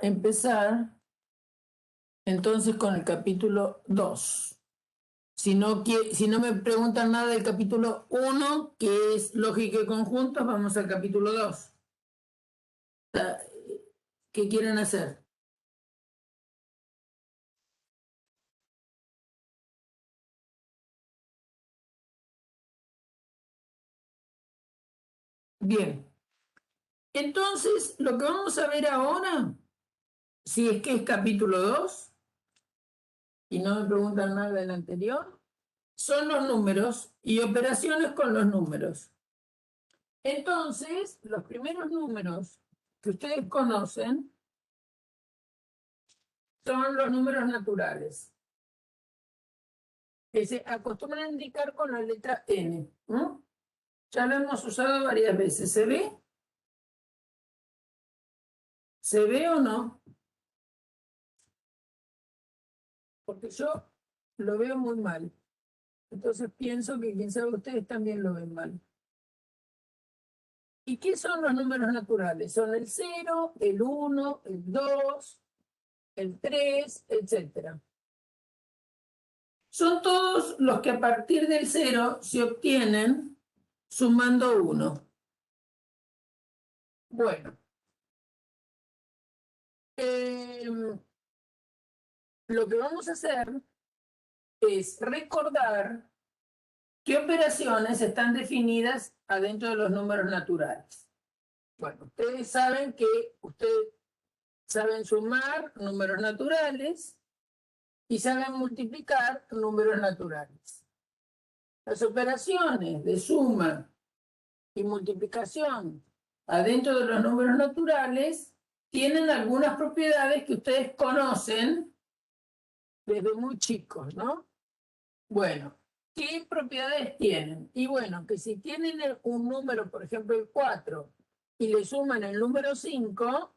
empezar entonces con el capítulo 2. Si no me preguntan nada del capítulo 1, que es lógica y conjuntos, vamos al capítulo 2. ¿Qué quieren hacer? Bien. Entonces, lo que vamos a ver ahora, si es que es capítulo 2, y no me preguntan nada del anterior, son los números y operaciones con los números. Entonces, los primeros números que ustedes conocen son los números naturales, que se acostumbran a indicar con la letra N. ¿No? Ya lo hemos usado varias veces. ¿Se ve? ¿Se ve o no? Porque yo lo veo muy mal. Entonces pienso que quien sabe ustedes también lo ven mal. ¿Y qué son los números naturales? Son el 0, el 1, el 2, el 3, etc. Son todos los que a partir del 0 se obtienen sumando 1. Bueno, lo que vamos a hacer es recordar qué operaciones están definidas adentro de los números naturales. Bueno, ustedes saben que ustedes saben sumar números naturales y saben multiplicar números naturales. Las operaciones de suma y multiplicación adentro de los números naturales tienen algunas propiedades que ustedes conocen desde muy chicos, ¿no? Bueno, ¿qué propiedades tienen? Y bueno, que si tienen un número, por ejemplo el 4, y le suman el número 5,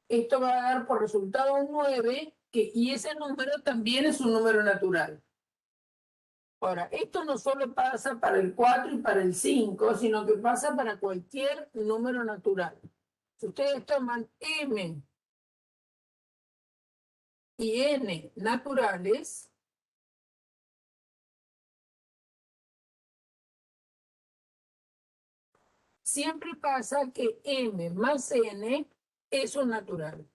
esto va a dar por resultado un 9, y ese número también es un número natural. Ahora, esto no solo pasa para el 4 y para el 5, sino que pasa para cualquier número natural. Si ustedes toman m y n naturales, siempre pasa que m más n es un natural.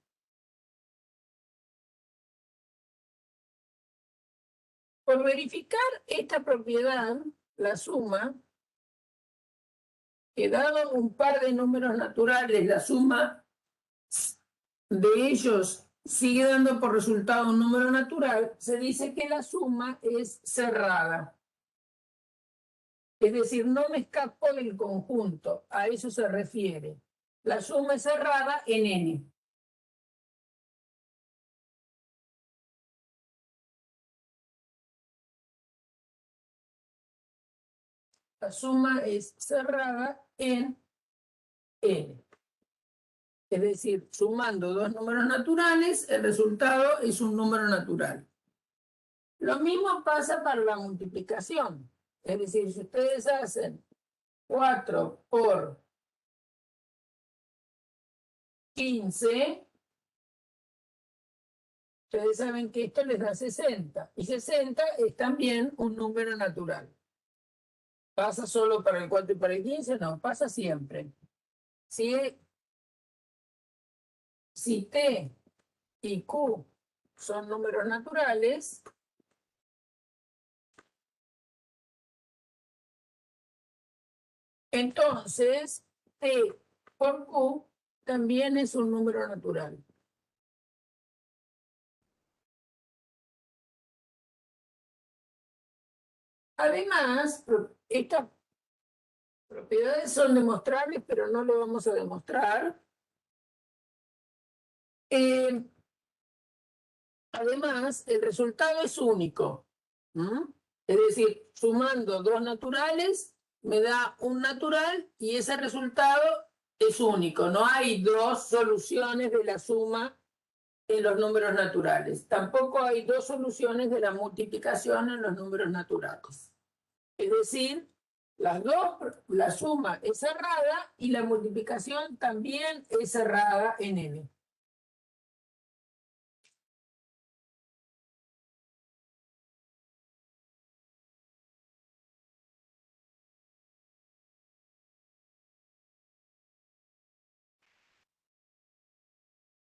Por verificar esta propiedad, la suma, que dado un par de números naturales, la suma de ellos sigue dando por resultado un número natural, se dice que la suma es cerrada. Es decir, no me escapo del conjunto, a eso se refiere. La suma es cerrada en n. La suma es cerrada en n. Es decir, sumando dos números naturales, el resultado es un número natural. Lo mismo pasa para la multiplicación. Es decir, si ustedes hacen 4 por 15, ustedes saben que esto les da 60. Y 60 es también un número natural. ¿Pasa solo para el 4 y para el 15? No, pasa siempre. Si T y Q son números naturales, entonces T por Q también es un número natural. Además, estas propiedades son demostrables, pero no lo vamos a demostrar. Además, el resultado es único. Es decir, sumando dos naturales, me da un natural y ese resultado es único. No hay dos soluciones de la suma en los números naturales. Tampoco hay dos soluciones de la multiplicación en los números naturales. Es decir, la suma es cerrada y la multiplicación también es cerrada en n.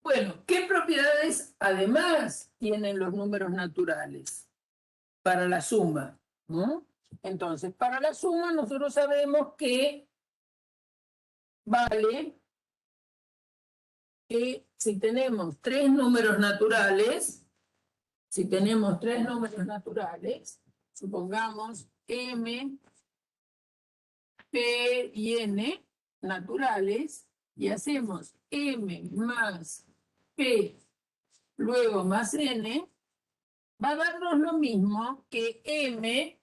Bueno, ¿qué propiedades además tienen los números naturales para la suma? ¿No? Entonces, para la suma nosotros sabemos que vale que si tenemos tres números naturales, supongamos M, P y N naturales, y hacemos M más P, luego más N, va a darnos lo mismo que M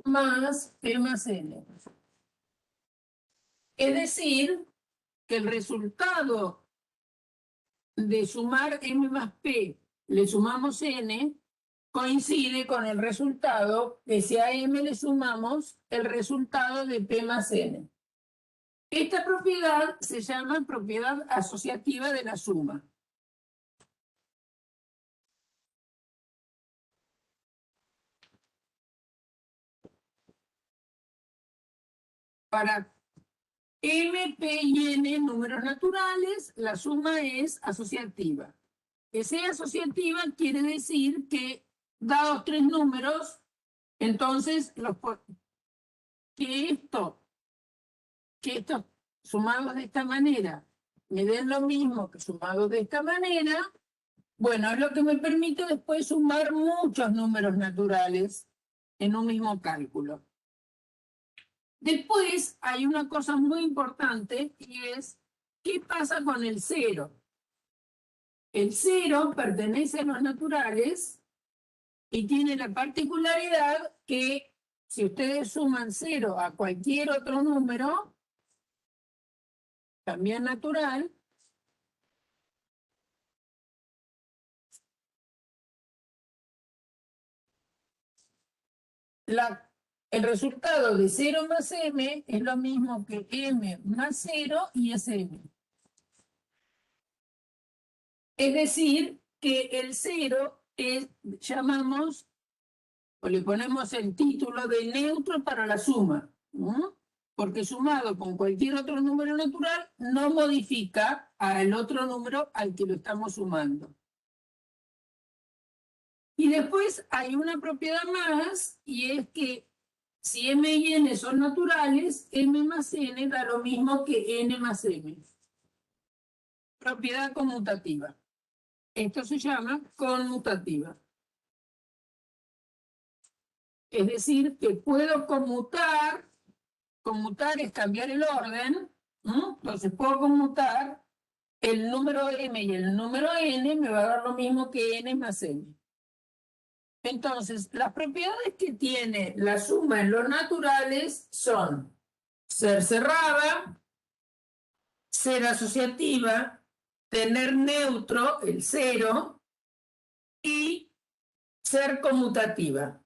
más P más N. Es decir, que el resultado de sumar M más P, le sumamos N, coincide con el resultado que si a M le sumamos el resultado de P más N. Esta propiedad se llama propiedad asociativa de la suma. Para M, P y N números naturales, la suma es asociativa. Que sea asociativa quiere decir que, dados tres números, entonces que estos sumados de esta manera me den lo mismo que sumados de esta manera, bueno, es lo que me permite después sumar muchos números naturales en un mismo cálculo. Después hay una cosa muy importante y es, ¿qué pasa con el cero? El cero pertenece a los naturales y tiene la particularidad que si ustedes suman cero a cualquier otro número, también natural, el resultado de 0 más m es lo mismo que m más 0 y es m. Es decir, que el 0 llamamos, o le ponemos el título de neutro para la suma, ¿no? Porque sumado con cualquier otro número natural no modifica al otro número al que lo estamos sumando. Y después hay una propiedad más, y es que si m y n son naturales, m más n da lo mismo que n más m. Propiedad conmutativa. Esto se llama conmutativa. Es decir, que puedo conmutar es cambiar el orden, ¿no? Entonces puedo conmutar el número m y el número n, me va a dar lo mismo que n más n. Entonces, las propiedades que tiene la suma en los naturales son ser cerrada, ser asociativa, tener neutro, el cero, y ser conmutativa.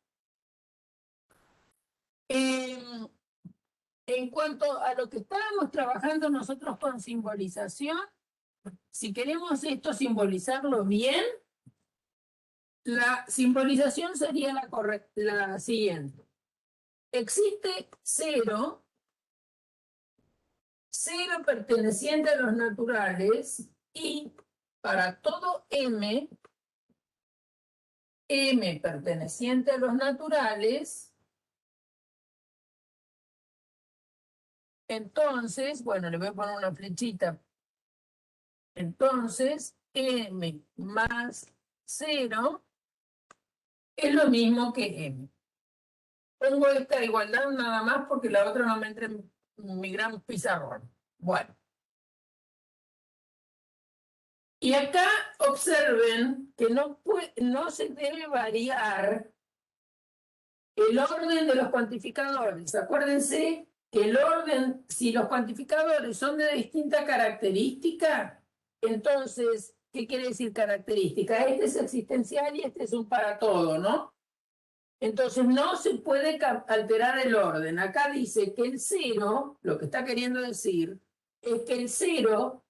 En cuanto a lo que estábamos trabajando nosotros con simbolización, si queremos esto simbolizarlo bien, la simbolización sería la siguiente. Existe cero perteneciente a los naturales, y para todo m perteneciente a los naturales, entonces, bueno, le voy a poner una flechita. Entonces, m más 0 es lo mismo que m. Pongo esta igualdad nada más porque la otra no me entra en mi gran pizarrón. Bueno. Y acá observen que no se debe variar el orden de los cuantificadores. Acuérdense que el orden, si los cuantificadores son de distinta característica, entonces, ¿qué quiere decir característica? Este es existencial y este es un para todo, ¿no? Entonces no se puede alterar el orden. Acá dice que el cero, lo que está queriendo decir, es que el cero,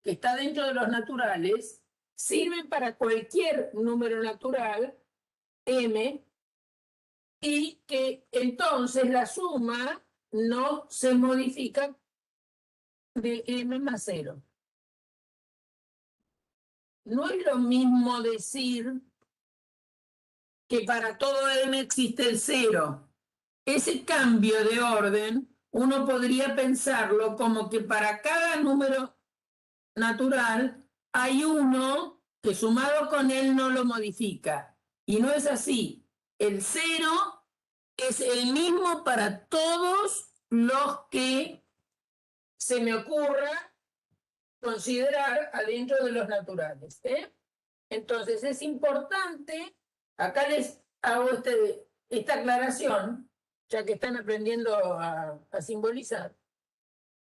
que está dentro de los naturales, sirve para cualquier número natural, m, y que entonces la suma no se modifica de m más 0. No es lo mismo decir que para todo m existe el 0. Ese cambio de orden, uno podría pensarlo como que para cada número natural hay uno que sumado con él no lo modifica. Y no es así. El 0 es el mismo para todos los que se me ocurra considerar adentro de los naturales. Entonces es importante, acá les hago esta aclaración, ya que están aprendiendo a simbolizar,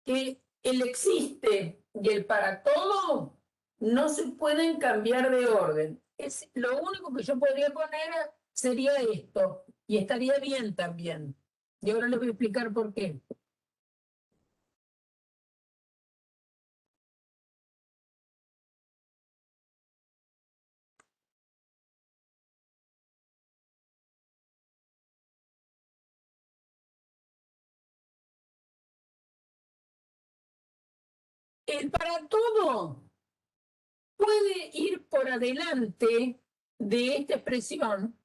que el existe y el para todo no se pueden cambiar de orden. Es lo único que yo podría poner sería esto, y estaría bien también. Y ahora les voy a explicar por qué. El para todo puede ir por adelante de esta expresión.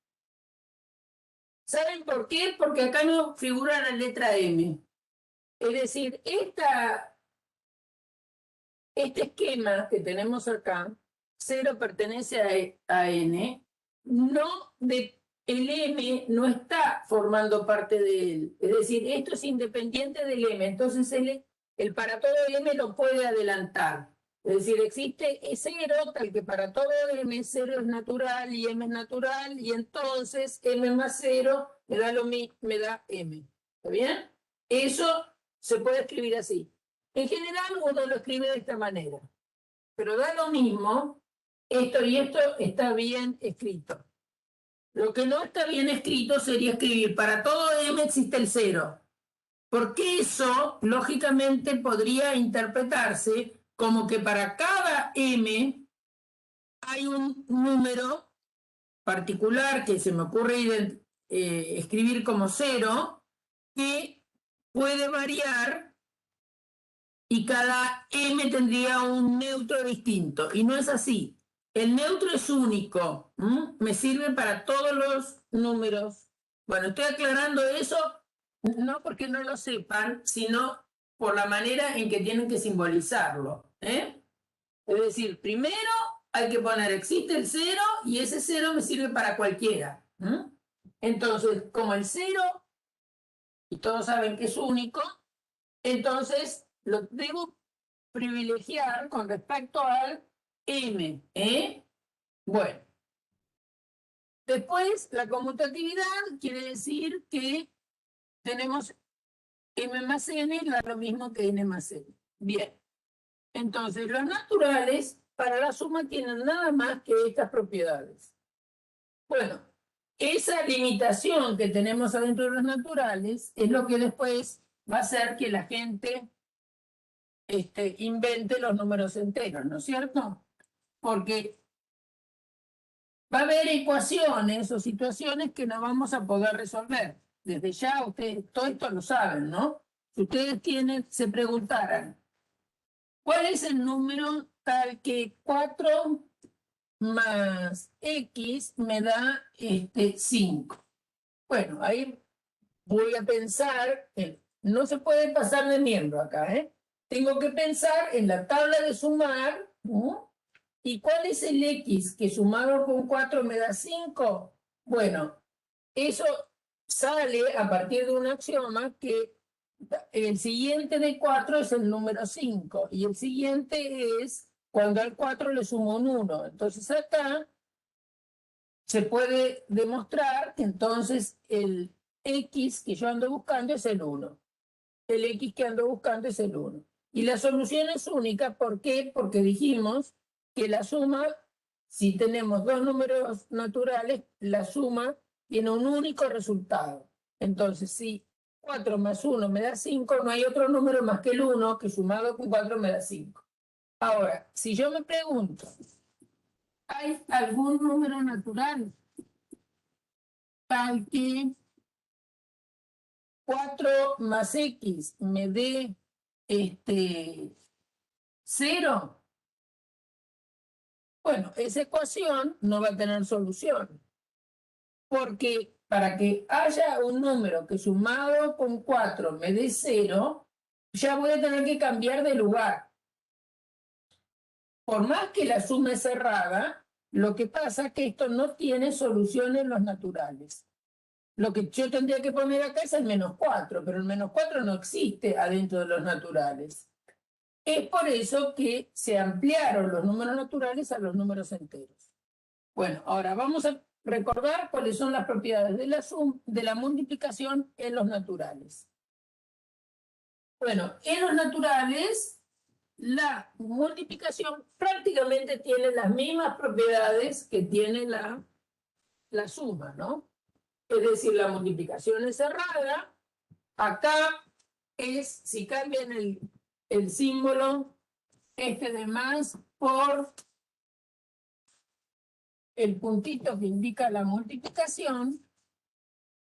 ¿Saben por qué? Porque acá no figura la letra M. Es decir, este esquema que tenemos acá, 0 pertenece a N, el M no está formando parte de él. Es decir, esto es independiente del M, entonces el para todo M lo puede adelantar. Es decir, existe 0, tal que para todo M 0 es natural y M es natural, y entonces M más 0 me da M. ¿Está bien? Eso se puede escribir así. En general uno lo escribe de esta manera, pero da lo mismo, esto y esto está bien escrito. Lo que no está bien escrito sería escribir para todo M existe el 0, porque eso lógicamente podría interpretarse como que para cada M hay un número particular que se me ocurre escribir como 0, que puede variar y cada M tendría un neutro distinto. Y no es así. El neutro es único. Me sirve para todos los números. Bueno, estoy aclarando eso no porque no lo sepan, sino por la manera en que tienen que simbolizarlo. Es decir, primero hay que poner existe el 0 y ese 0 me sirve para cualquiera. Entonces, como el 0, y todos saben que es único, entonces lo debo privilegiar con respecto al M. Bueno, después la conmutatividad quiere decir que tenemos M más N da lo mismo que N más N. Bien, entonces los naturales para la suma tienen nada más que estas propiedades. Bueno, esa limitación que tenemos adentro de los naturales es lo que después va a hacer que la gente invente los números enteros, ¿no es cierto? Porque va a haber ecuaciones o situaciones que no vamos a poder resolver. Desde ya ustedes todo esto lo saben, ¿no? Si ustedes se preguntaran, ¿cuál es el número tal que 4 más X me da 5? Bueno, ahí voy a pensar, no se puede pasar de miembro acá, ¿eh? Tengo que pensar en la tabla de sumar, ¿no? ¿Y cuál es el X que sumado con 4 me da 5? Bueno, eso sale a partir de un axioma que el siguiente de 4 es el número 5 y el siguiente es cuando al 4 le sumo un 1. Entonces acá se puede demostrar que entonces el X que yo ando buscando es el 1. El X que ando buscando es el 1. Y la solución es única, ¿por qué? Porque dijimos que la suma, si tenemos dos números naturales, la suma tiene un único resultado. Entonces, si 4 más 1 me da 5, no hay otro número más que el 1, que sumado con 4 me da 5. Ahora, si yo me pregunto, ¿hay algún número natural tal que 4 más X me dé 0, bueno, esa ecuación no va a tener solución. Porque para que haya un número que sumado con 4 me dé 0, ya voy a tener que cambiar de lugar. Por más que la suma es cerrada, lo que pasa es que esto no tiene solución en los naturales. Lo que yo tendría que poner acá es el -4, pero el -4 no existe adentro de los naturales. Es por eso que se ampliaron los números naturales a los números enteros. Bueno, ahora vamos a recordar cuáles son las propiedades de la multiplicación en los naturales. Bueno, en los naturales, la multiplicación prácticamente tiene las mismas propiedades que tiene la suma, ¿no? Es decir, la multiplicación es cerrada. Acá es, si cambian el símbolo de más por el puntito que indica la multiplicación,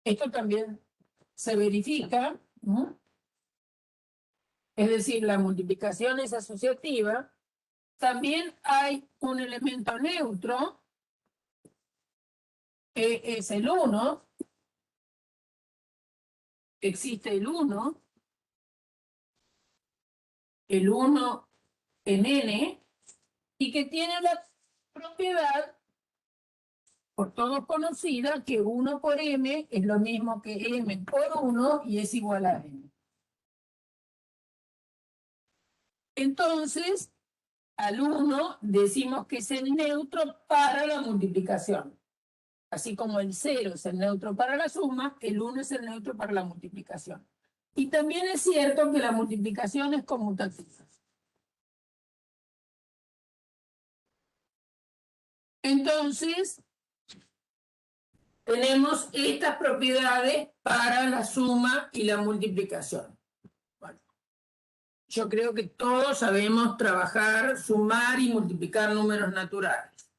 esto también se verifica, ¿no? Es decir, la multiplicación es asociativa. También hay un elemento neutro, que es el 1. Existe el 1 en n, y que tiene la propiedad por todos conocida que 1 por m es lo mismo que m por 1 y es igual a n. Entonces, al 1 decimos que es el neutro para la multiplicación. Así como el 0 es el neutro para la suma, el 1 es el neutro para la multiplicación. Y también es cierto que la multiplicación es conmutativa. Entonces, tenemos estas propiedades para la suma y la multiplicación. Bueno, yo creo que todos sabemos trabajar, sumar y multiplicar números naturales.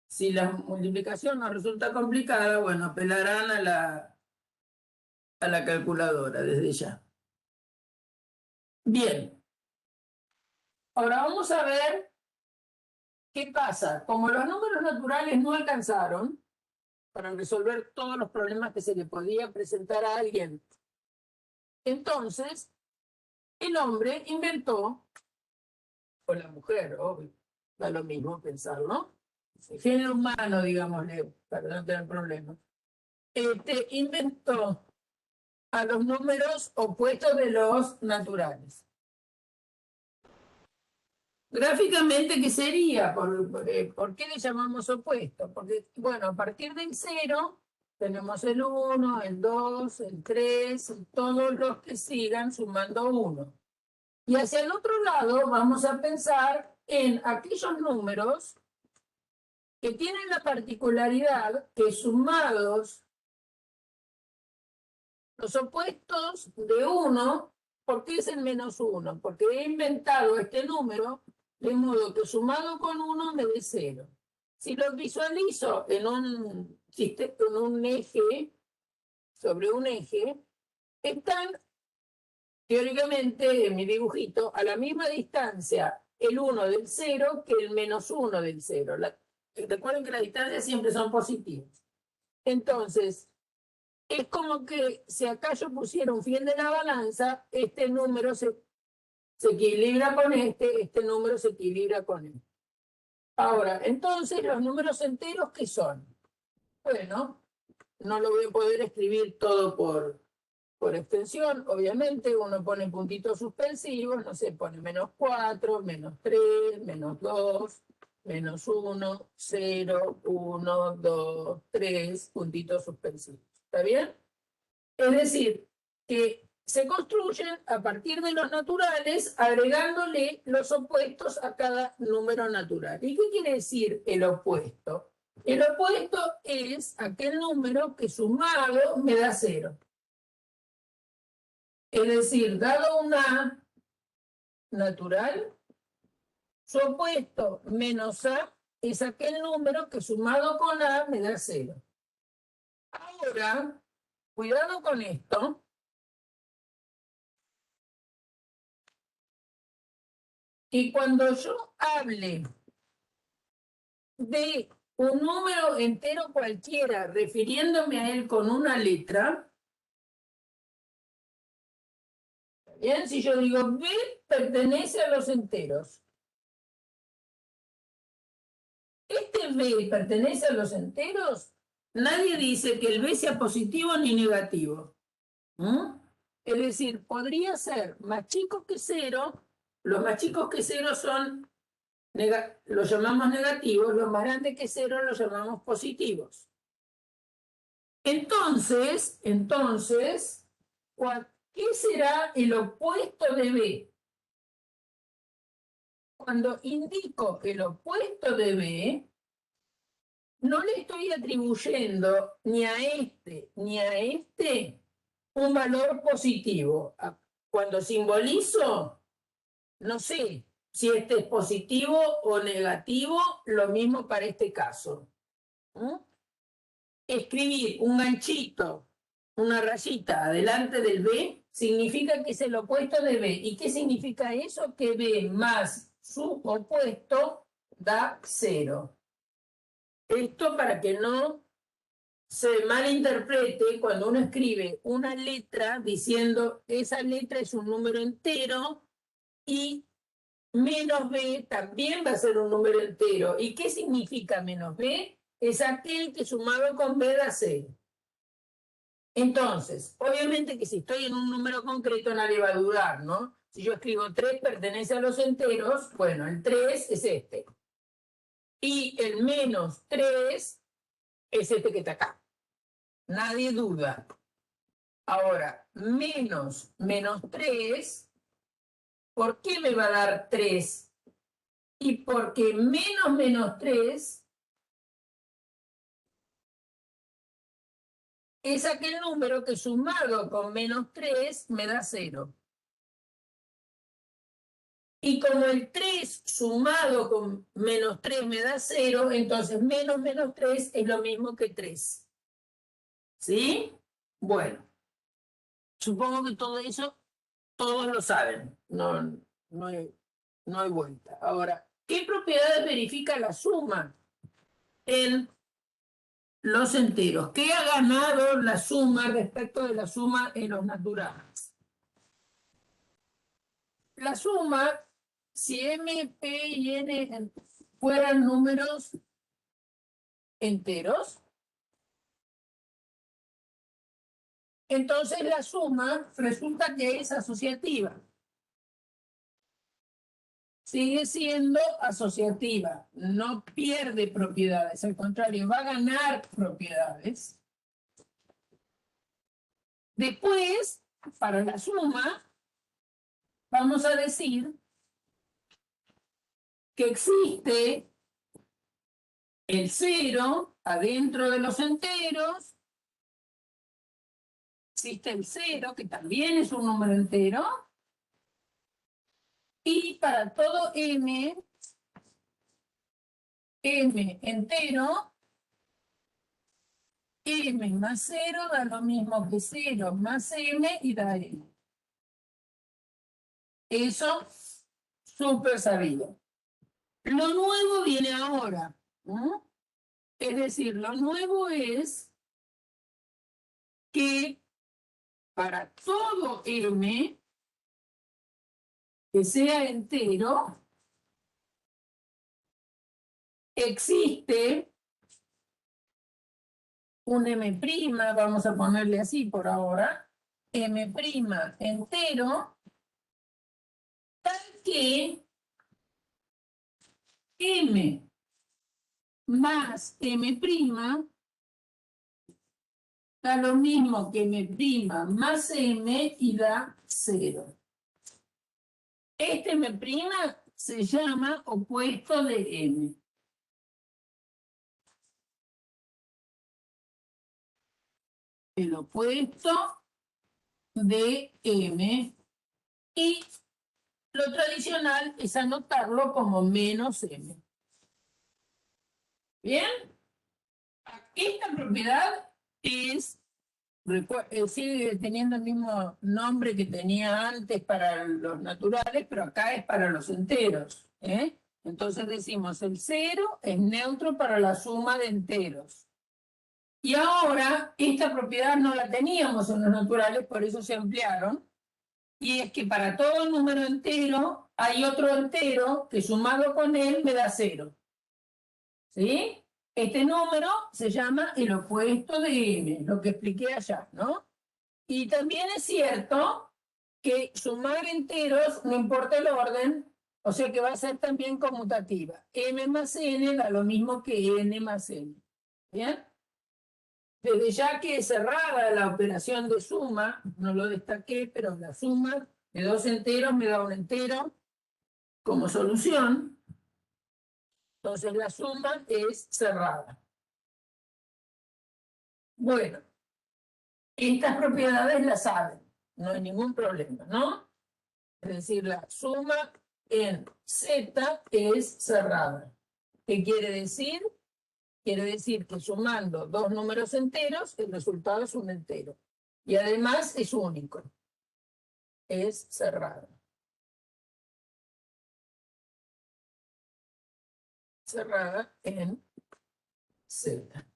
Si la multiplicación nos resulta complicada, bueno, apelarán a la calculadora desde ya. Bien. Ahora vamos a ver qué pasa. Como los números naturales no alcanzaron para resolver todos los problemas que se le podía presentar a alguien, entonces el hombre inventó, o la mujer, obvio, da lo mismo pensar, ¿no? El género humano, digámosle, para no tener problemas, inventó a los números opuestos de los naturales. Gráficamente, ¿qué sería? ¿Por qué le llamamos opuesto? Porque, bueno, a partir del 0 tenemos el 1, el 2, el 3, todos los que sigan sumando 1. Y hacia el otro lado vamos a pensar en aquellos números que tienen la particularidad que sumados los opuestos de 1, ¿por qué es el -1? Porque he inventado este número de modo que sumado con 1 me dé 0. Si lo visualizo en un eje, sobre un eje, están teóricamente en mi dibujito a la misma distancia el 1 del 0 que el -1 del 0. Recuerden que las distancias siempre son positivas. Entonces, es como que si acá yo pusiera un fiel de la balanza, este número se equilibra con este número se equilibra con este. Ahora, entonces, los números enteros, ¿qué son? Bueno, no lo voy a poder escribir todo por extensión, obviamente. Uno pone puntitos suspensivos, no sé, pone -4, -3, -2, -1, 0, 1, 2, 3, puntitos suspensivos. ¿Está bien? Es decir, que se construyen a partir de los naturales, agregándole los opuestos a cada número natural. ¿Y qué quiere decir el opuesto? El opuesto es aquel número que sumado me da 0. Es decir, dado una natural, su opuesto menos A es aquel número que sumado con A me da 0. Ahora, cuidado con esto, Y cuando yo hable de un número entero cualquiera, refiriéndome a él con una letra, bien, si yo digo B pertenece a los enteros, este B pertenece a los enteros, nadie dice que el B sea positivo ni negativo. Es decir, podría ser más chico que cero, los más chicos que cero son, los llamamos negativos, los más grandes que cero los llamamos positivos. Entonces, ¿qué será el opuesto de B? Cuando indico el opuesto de B, no le estoy atribuyendo ni a este ni a este un valor positivo. Cuando simbolizo, no sé si este es positivo o negativo, lo mismo para este caso. Escribir un ganchito, una rayita adelante del B, significa que es el opuesto de B. ¿Y qué significa eso? Que B más su opuesto da 0. Esto para que no se malinterprete cuando uno escribe una letra diciendo esa letra es un número entero y menos B también va a ser un número entero. ¿Y qué significa menos B? Es aquel que sumado con B da 0. Entonces, obviamente que si estoy en un número concreto nadie va a dudar, ¿no? Si yo escribo 3 pertenece a los enteros, bueno, el 3 es este. Y el menos 3 es este que está acá. Nadie duda. Ahora, menos 3, ¿por qué me va a dar 3? Y porque menos 3 es aquel número que sumado con menos 3 me da 0. Y como el 3 sumado con menos 3 me da 0, entonces menos 3 es lo mismo que 3. ¿Sí? Bueno, supongo que todo eso todos lo saben. No hay vuelta. Ahora, ¿qué propiedades verifica la suma en los enteros? ¿Qué ha ganado la suma respecto de la suma en los naturales? La suma, si M, P y N fueran números enteros, entonces la suma resulta que es asociativa. Sigue siendo asociativa, no pierde propiedades, al contrario, va a ganar propiedades. Después, para la suma, vamos a decir que existe el 0 adentro de los enteros, existe el 0, que también es un número entero, y para todo m entero, m más 0 da lo mismo que 0 más m y da m. Eso, súper sabido. Lo nuevo viene ahora, ¿no? Es decir, lo nuevo es que para todo m que sea entero, existe un m', vamos a ponerle así por ahora, m' entero, tal que m más m' da lo mismo que m' más m y da 0. Este m' se llama opuesto de m. El opuesto de m, y lo tradicional es anotarlo como menos m. ¿Bien? Esta propiedad es sigue teniendo el mismo nombre que tenía antes para los naturales, pero acá es para los enteros, ¿eh? Entonces decimos, el 0 es neutro para la suma de enteros. Y ahora, esta propiedad no la teníamos en los naturales, por eso se ampliaron, y es que para todo número entero hay otro entero que sumado con él me da 0. ¿Sí? Este número se llama el opuesto de m, lo que expliqué allá, ¿no? Y también es cierto que sumar enteros, no importa el orden, o sea que va a ser también conmutativa. M más n da lo mismo que n más n. ¿Bien? Desde ya que es cerrada la operación de suma, no lo destaqué, pero la suma de dos enteros me da un entero como solución. Entonces la suma es cerrada. Bueno, estas propiedades las saben, no hay ningún problema, ¿no? Es decir, la suma en Z es cerrada. ¿Qué quiere decir? Quiere decir que sumando dos números enteros, el resultado es un entero. Y además es único. Es cerrada. Cerrada en Z.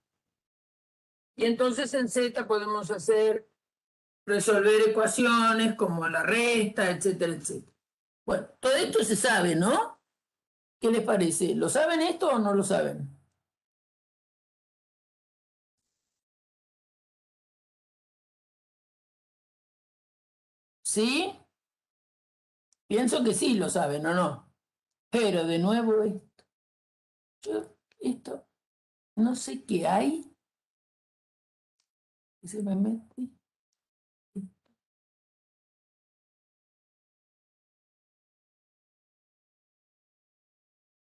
Y entonces en Z podemos resolver ecuaciones como la resta, etcétera, etcétera. Bueno, todo esto se sabe, ¿no? ¿Qué les parece? ¿Lo saben esto o no lo saben? ¿Sí? Pienso que sí lo saben, ¿o no? Pero de nuevo esto, no sé qué hay. Se me mete.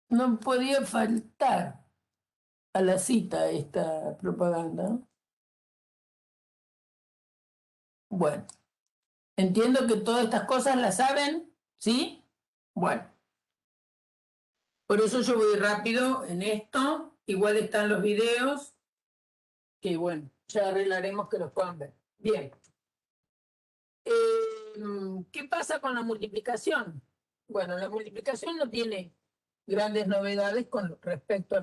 No podía faltar a la cita esta propaganda. Bueno, entiendo que todas estas cosas las saben, ¿sí? Bueno, por eso yo voy rápido en esto. Igual están los videos, que bueno, ya arreglaremos que los puedan ver. Bien. ¿Qué pasa con la multiplicación? Bueno, la multiplicación no tiene grandes novedades con respecto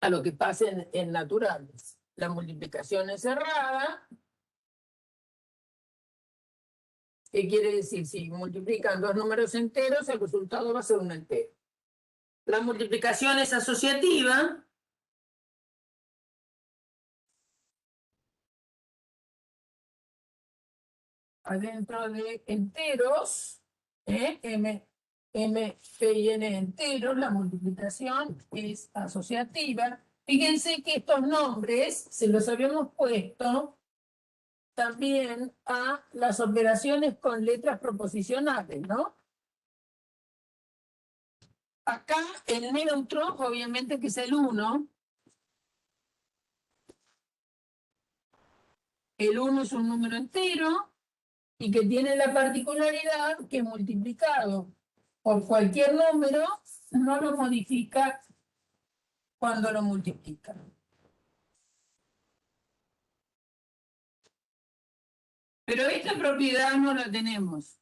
a lo que pasa en naturales. La multiplicación es cerrada. ¿Qué quiere decir? Si multiplican dos números enteros, el resultado va a ser un entero. La multiplicación es asociativa. Adentro de enteros, M, P y N enteros, la multiplicación es asociativa. Fíjense que estos nombres se los habíamos puesto también a las operaciones con letras proposicionales, ¿no? Acá el neutro, obviamente que es el 1. El 1 es un número entero y que tiene la particularidad que multiplicado por cualquier número no lo modifica cuando lo multiplica. Pero esta propiedad no la tenemos.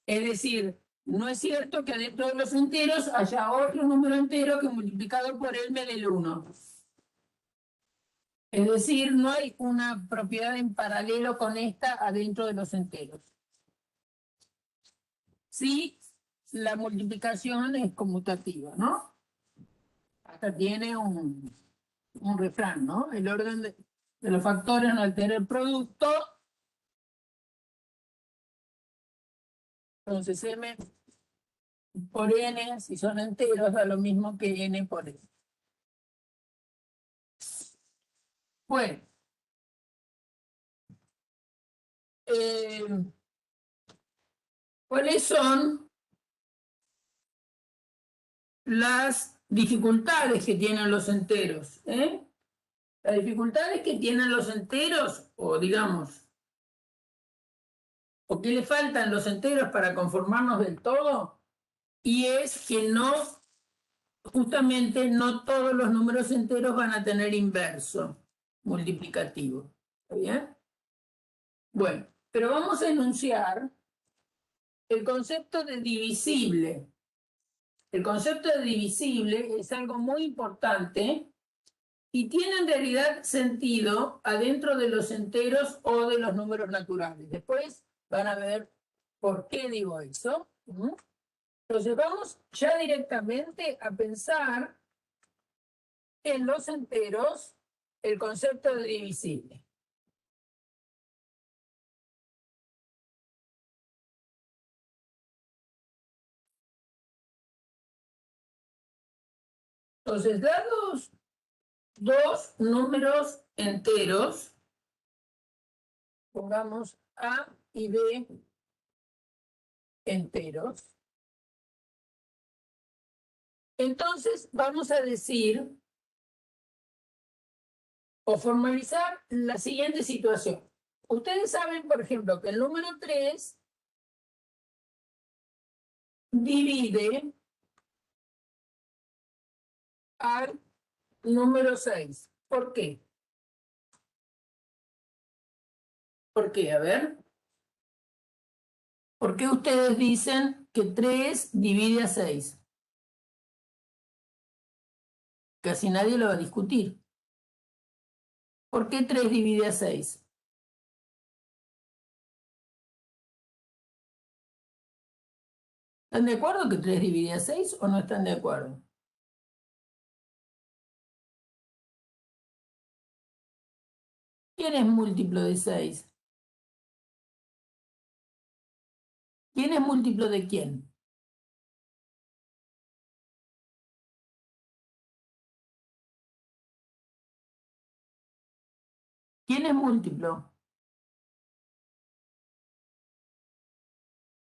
Es decir, no es cierto que dentro de los enteros haya otro número entero que multiplicado por él me dé el 1. Es decir, no hay una propiedad en paralelo con esta adentro de los enteros. Sí, la multiplicación es conmutativa, ¿no? Hasta tiene un refrán, ¿no? El orden de los factores no altera el producto. Entonces M por N, si son enteros, da lo mismo que N por S. Bueno. ¿Cuáles son las dificultades que tienen los enteros? Las dificultades que tienen los enteros, o digamos, o qué le faltan los enteros para conformarnos del todo, y es que no justamente no todos los números enteros van a tener inverso multiplicativo. ¿Está bien? Bueno, pero vamos a enunciar el concepto de divisible. El concepto de divisible es algo muy importante y tiene en realidad sentido adentro de los enteros o de los números naturales. Después van a ver por qué digo eso. Entonces vamos ya directamente a pensar en los enteros el concepto de divisible. Entonces, dados dos números enteros, pongamos A y B enteros, entonces vamos a decir o formalizar la siguiente situación. Ustedes saben, por ejemplo, que el número 3 divide al número 6. ¿Por qué? ¿Por qué? A ver. ¿Por qué ustedes dicen que 3 divide a 6? Casi nadie lo va a discutir. ¿Por qué 3 divide a 6? ¿Están de acuerdo que 3 divide a 6 o no están de acuerdo? ¿Quién es múltiplo de 6? ¿Quién es múltiplo de quién? ¿Quién es múltiplo?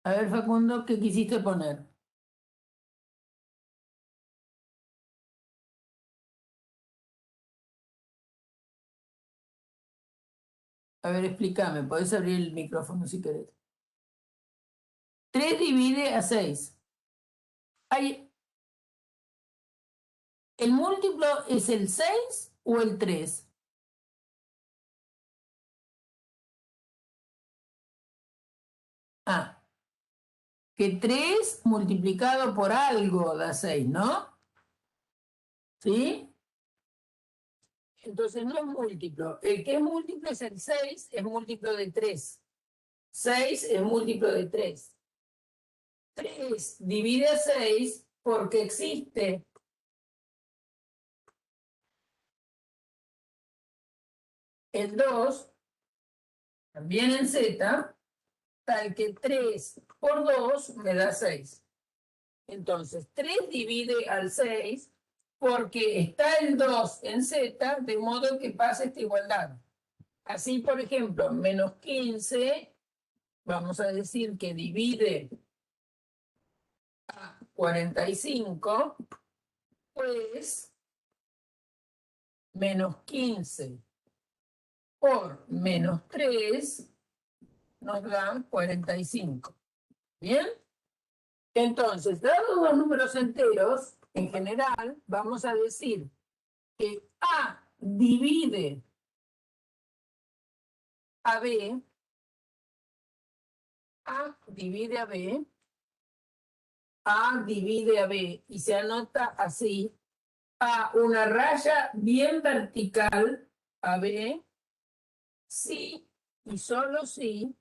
A ver, Facundo, ¿qué quisiste poner? A ver, explícame, podés abrir el micrófono si querés. 3 divide a 6. ¿El múltiplo es el 6 o el 3? Ah, que 3 multiplicado por algo da 6, ¿no? ¿Sí? Entonces no es múltiplo. El que es múltiplo es el 6, es múltiplo de 3. 6 es múltiplo de 3. 3 divide a 6 porque existe el 2, también en Z, tal que 3 por 2 me da 6. Entonces, 3 divide al 6 porque está el 2 en Z, de modo que pasa esta igualdad. Así, por ejemplo, menos 15, vamos a decir que divide a 45, pues menos 15 por menos 3 nos dan 45. ¿Bien? Entonces, dados los números enteros, en general, vamos a decir que A divide a B, A divide a B, A divide a B, y se anota así, A una raya bien vertical a B, sí y solo si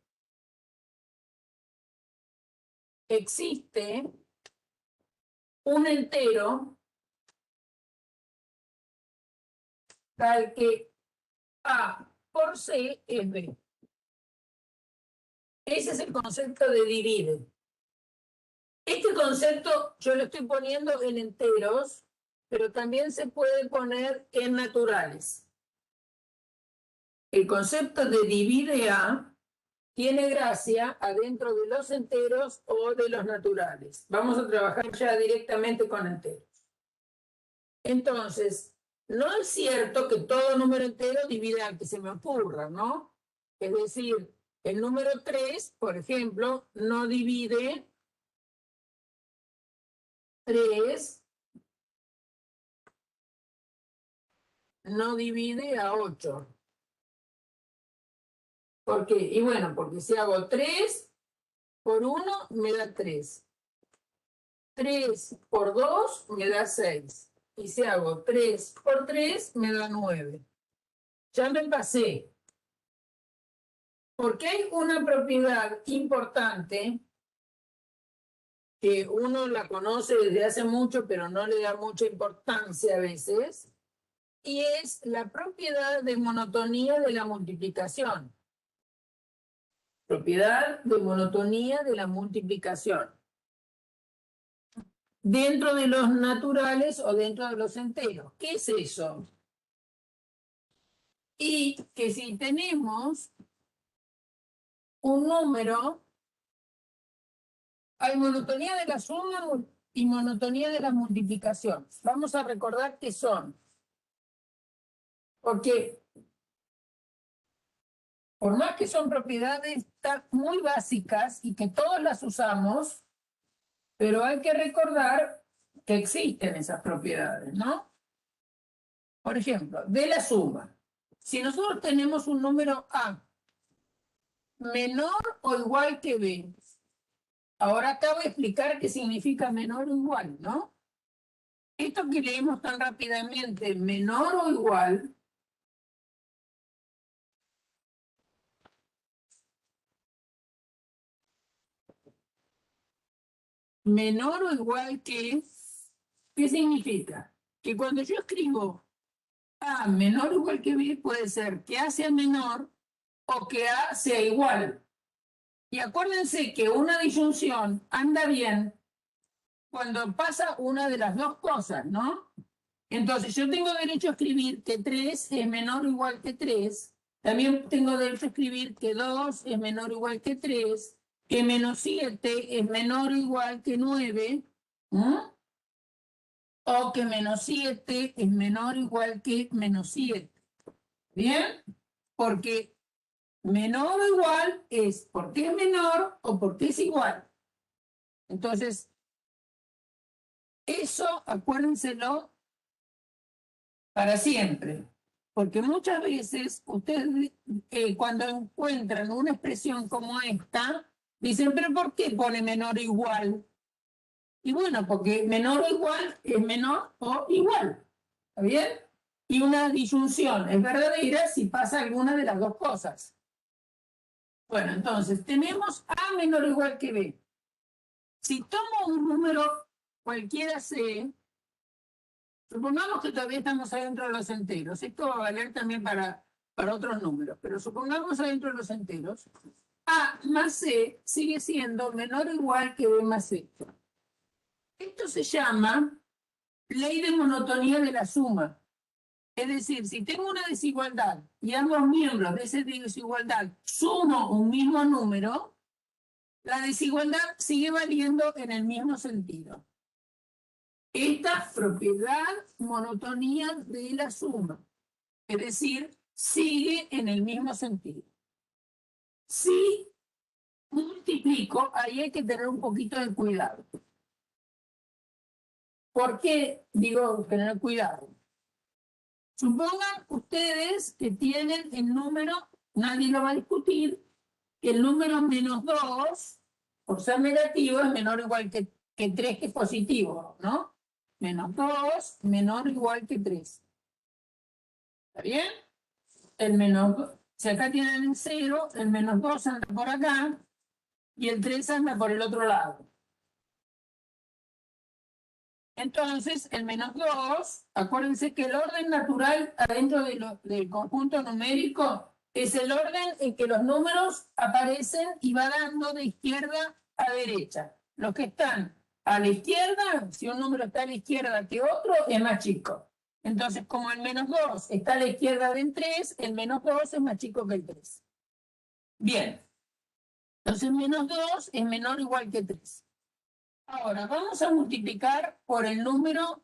existe un entero tal que A por C es B. Ese es el concepto de divide. Este concepto yo lo estoy poniendo en enteros, pero también se puede poner en naturales. El concepto de divide A tiene gracia adentro de los enteros o de los naturales. Vamos a trabajar ya directamente con enteros. Entonces, no es cierto que todo número entero divide al que se me ocurra, ¿no? Es decir, el número 3, por ejemplo, no divide 3 no divide a 8. ¿Por qué? Y bueno, porque si hago 3 por 1 me da 3. 3 por 2 me da 6. Y si hago 3 por 3 me da 9. Ya me pasé. Porque hay una propiedad importante que uno la conoce desde hace mucho, pero no le da mucha importancia a veces, y es la propiedad de monotonía de la multiplicación. Propiedad de monotonía de la multiplicación. Dentro de los naturales o dentro de los enteros. ¿Qué es eso? Y que si tenemos un número, hay monotonía de la suma y monotonía de la multiplicación. Vamos a recordar qué son. Porque por más que son propiedades muy básicas y que todos las usamos, pero hay que recordar que existen esas propiedades, ¿no? Por ejemplo, de la suma. Si nosotros tenemos un número A menor o igual que B, ahora acabo de explicar qué significa menor o igual, ¿no? Esto que leímos tan rápidamente, menor o igual, menor o igual que, ¿qué significa? Que cuando yo escribo A menor o igual que B, puede ser que A sea menor o que A sea igual. Y acuérdense que una disyunción anda bien cuando pasa una de las dos cosas, ¿no? Entonces yo tengo derecho a escribir que 3 es menor o igual que 3. También tengo derecho a escribir que 2 es menor o igual que 3, que menos 7 es menor o igual que 9, ¿no? O que menos 7 es menor o igual que menos 7. ¿Bien? Porque menor o igual es porque es menor o porque es igual. Entonces, eso acuérdenselo para siempre. Porque muchas veces ustedes cuando encuentran una expresión como esta, dicen, pero ¿por qué pone menor o igual? Y bueno, porque menor o igual es menor o igual. ¿Está bien? Y una disyunción es verdadera si pasa alguna de las dos cosas. Bueno, entonces tenemos A menor o igual que B. Si tomo un número cualquiera C, supongamos que todavía estamos adentro de los enteros. Esto va a valer también para otros números, pero supongamos adentro de los enteros. A más C sigue siendo menor o igual que B más C. Esto se llama ley de monotonía de la suma. Es decir, si tengo una desigualdad y ambos miembros de esa desigualdad sumo un mismo número, la desigualdad sigue valiendo en el mismo sentido. Esta propiedad monotonía de la suma, es decir, sigue en el mismo sentido. Si multiplico, ahí hay que tener un poquito de cuidado. ¿Por qué digo tener cuidado? Supongan ustedes que tienen el número, nadie lo va a discutir, que el número menos 2, por ser negativo, es menor o igual que 3, que es positivo, ¿no? Menos 2, menor o igual que 3. ¿Está bien? El menos, si acá tienen el 0, el menos 2 anda por acá y el 3 anda por el otro lado. Entonces, el menos 2, acuérdense que el orden natural adentro del conjunto numérico es el orden en que los números aparecen y va dando de izquierda a derecha. Los que están a la izquierda, si un número está a la izquierda que otro, es más chico. Entonces, como el menos 2 está a la izquierda del 3, el menos 2 es más chico que el 3. Bien. Entonces, menos 2 es menor o igual que 3. Ahora, vamos a multiplicar por el número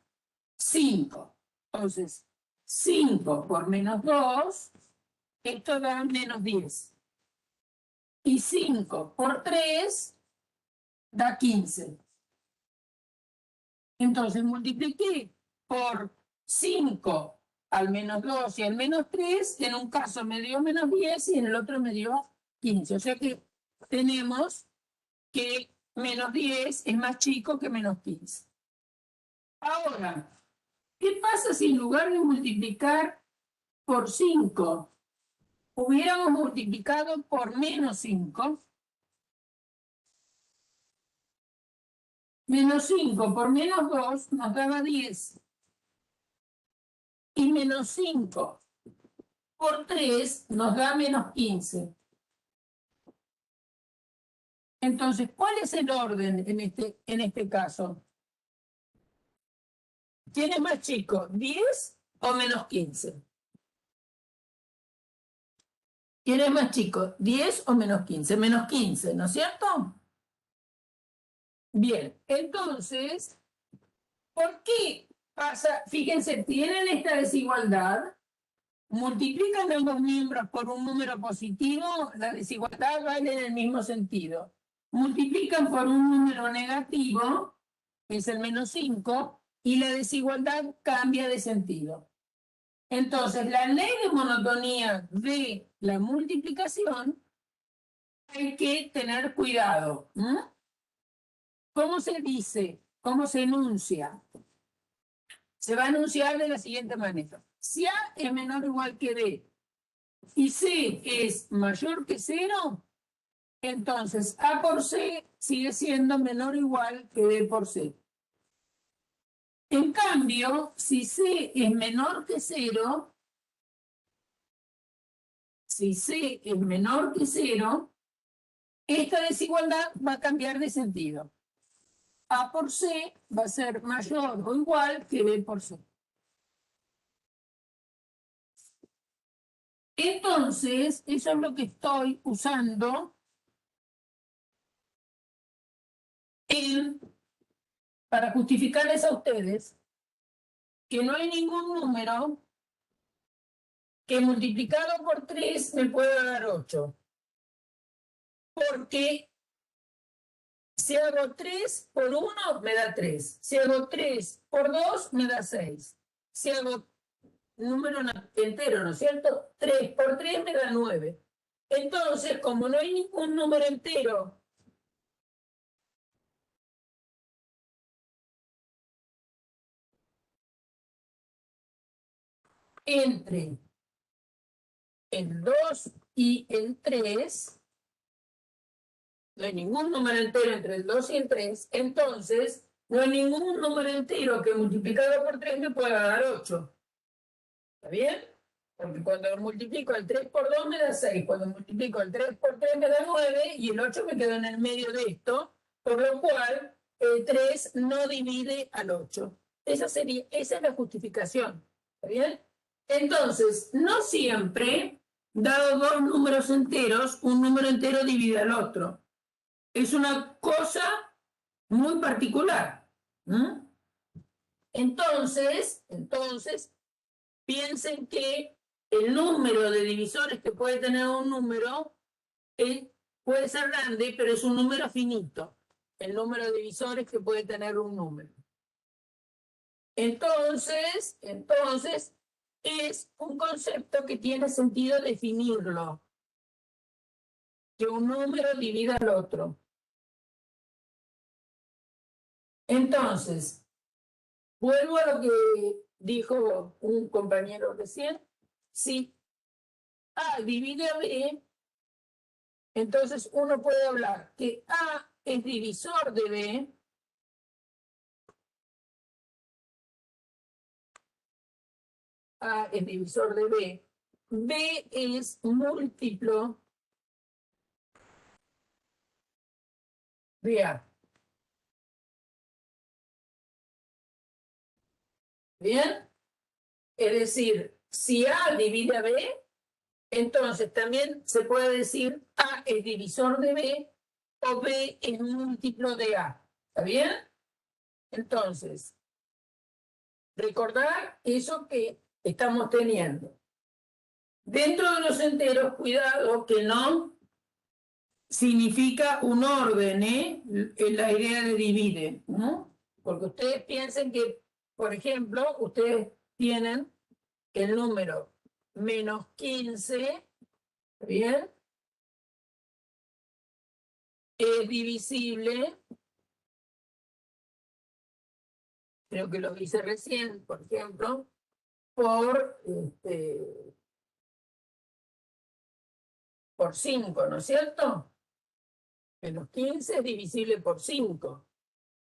5. Entonces, 5 por menos 2, esto da menos 10. Y 5 por 3 da 15. Entonces, multipliqué por 5 al menos 2 y al menos 3, en un caso me dio menos 10 y en el otro me dio 15. O sea que tenemos que menos 10 es más chico que menos 15. Ahora, ¿qué pasa si en lugar de multiplicar por 5, hubiéramos multiplicado por menos 5? Menos 5 por menos 2 nos daba 10. Y menos 5 por 3 nos da menos 15. Entonces, ¿cuál es el orden en este caso? ¿Quién es más chico, 10 o menos 15? ¿Quién es más chico, 10 o menos 15? Menos 15, ¿no es cierto? Bien, entonces, ¿por qué pasa? Fíjense, tienen esta desigualdad, multiplican ambos miembros por un número positivo, la desigualdad vale en el mismo sentido. Multiplican por un número negativo, que es el menos 5, y la desigualdad cambia de sentido. Entonces, la ley de monotonía de la multiplicación hay que tener cuidado. ¿Cómo se dice? ¿Cómo se enuncia? Se va a enunciar de la siguiente manera. Si A es menor o igual que B y C es mayor que 0, entonces A por C sigue siendo menor o igual que B por C. En cambio, si C es menor que 0, si C es menor que 0, esta desigualdad va a cambiar de sentido. A por C va a ser mayor o igual que B por C. Entonces, eso es lo que estoy usando para justificarles a ustedes que no hay ningún número que multiplicado por 3 me pueda dar 8. Porque si hago 3 por 1 me da 3. Si hago 3 por 2 me da 6. Si hago número entero, ¿no es cierto? 3 por 3 me da 9. Entonces, como no hay ningún número entero entre el 2 y el 3, no hay ningún número entero entre el 2 y el 3, entonces no hay ningún número entero que multiplicado por 3 me pueda dar 8. ¿Está bien? Porque cuando multiplico el 3 por 2 me da 6, cuando multiplico el 3 por 3 me da 9 y el 8 me queda en el medio de esto, por lo cual el 3 no divide al 8. Esa es la justificación. ¿Está bien? Entonces, no siempre, dado dos números enteros, un número entero divide al otro. Es una cosa muy particular. Entonces, piensen que el número de divisores que puede tener un número puede ser grande, pero es un número finito. El número de divisores que puede tener un número. Entonces, es un concepto que tiene sentido definirlo. Que un número divida al otro. Entonces, vuelvo a lo que dijo un compañero recién. Si A divide a B, entonces uno puede hablar que A es divisor de B. A es divisor de B. B es múltiplo de A. ¿Bien? Es decir, si A divide a B, entonces también se puede decir A es divisor de B o B es múltiplo de A. ¿Está bien? Entonces, recordar eso que estamos teniendo. Dentro de los enteros, cuidado que no significa un orden, en la idea de divide, ¿no? Porque ustedes piensen que, por ejemplo, ustedes tienen el número menos 15, ¿bien? Es divisible, creo que lo hice recién, por ejemplo, por 5, ¿no es cierto? Menos 15 es divisible por 5.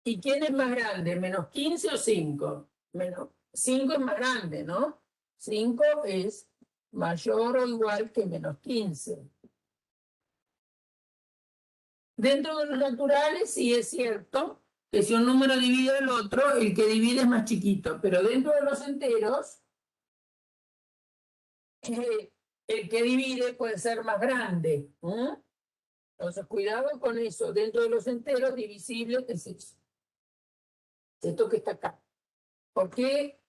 ¿Y quién es más grande, menos 15 o 5? Menos 5 es más grande, ¿no? 5 es mayor o igual que menos 15. Dentro de los naturales sí es cierto que si un número divide el otro, el que divide es más chiquito, pero dentro de los enteros, el que divide puede ser más grande. Entonces, cuidado con eso. Dentro de los enteros, divisible es eso. Esto que está acá. ¿Por qué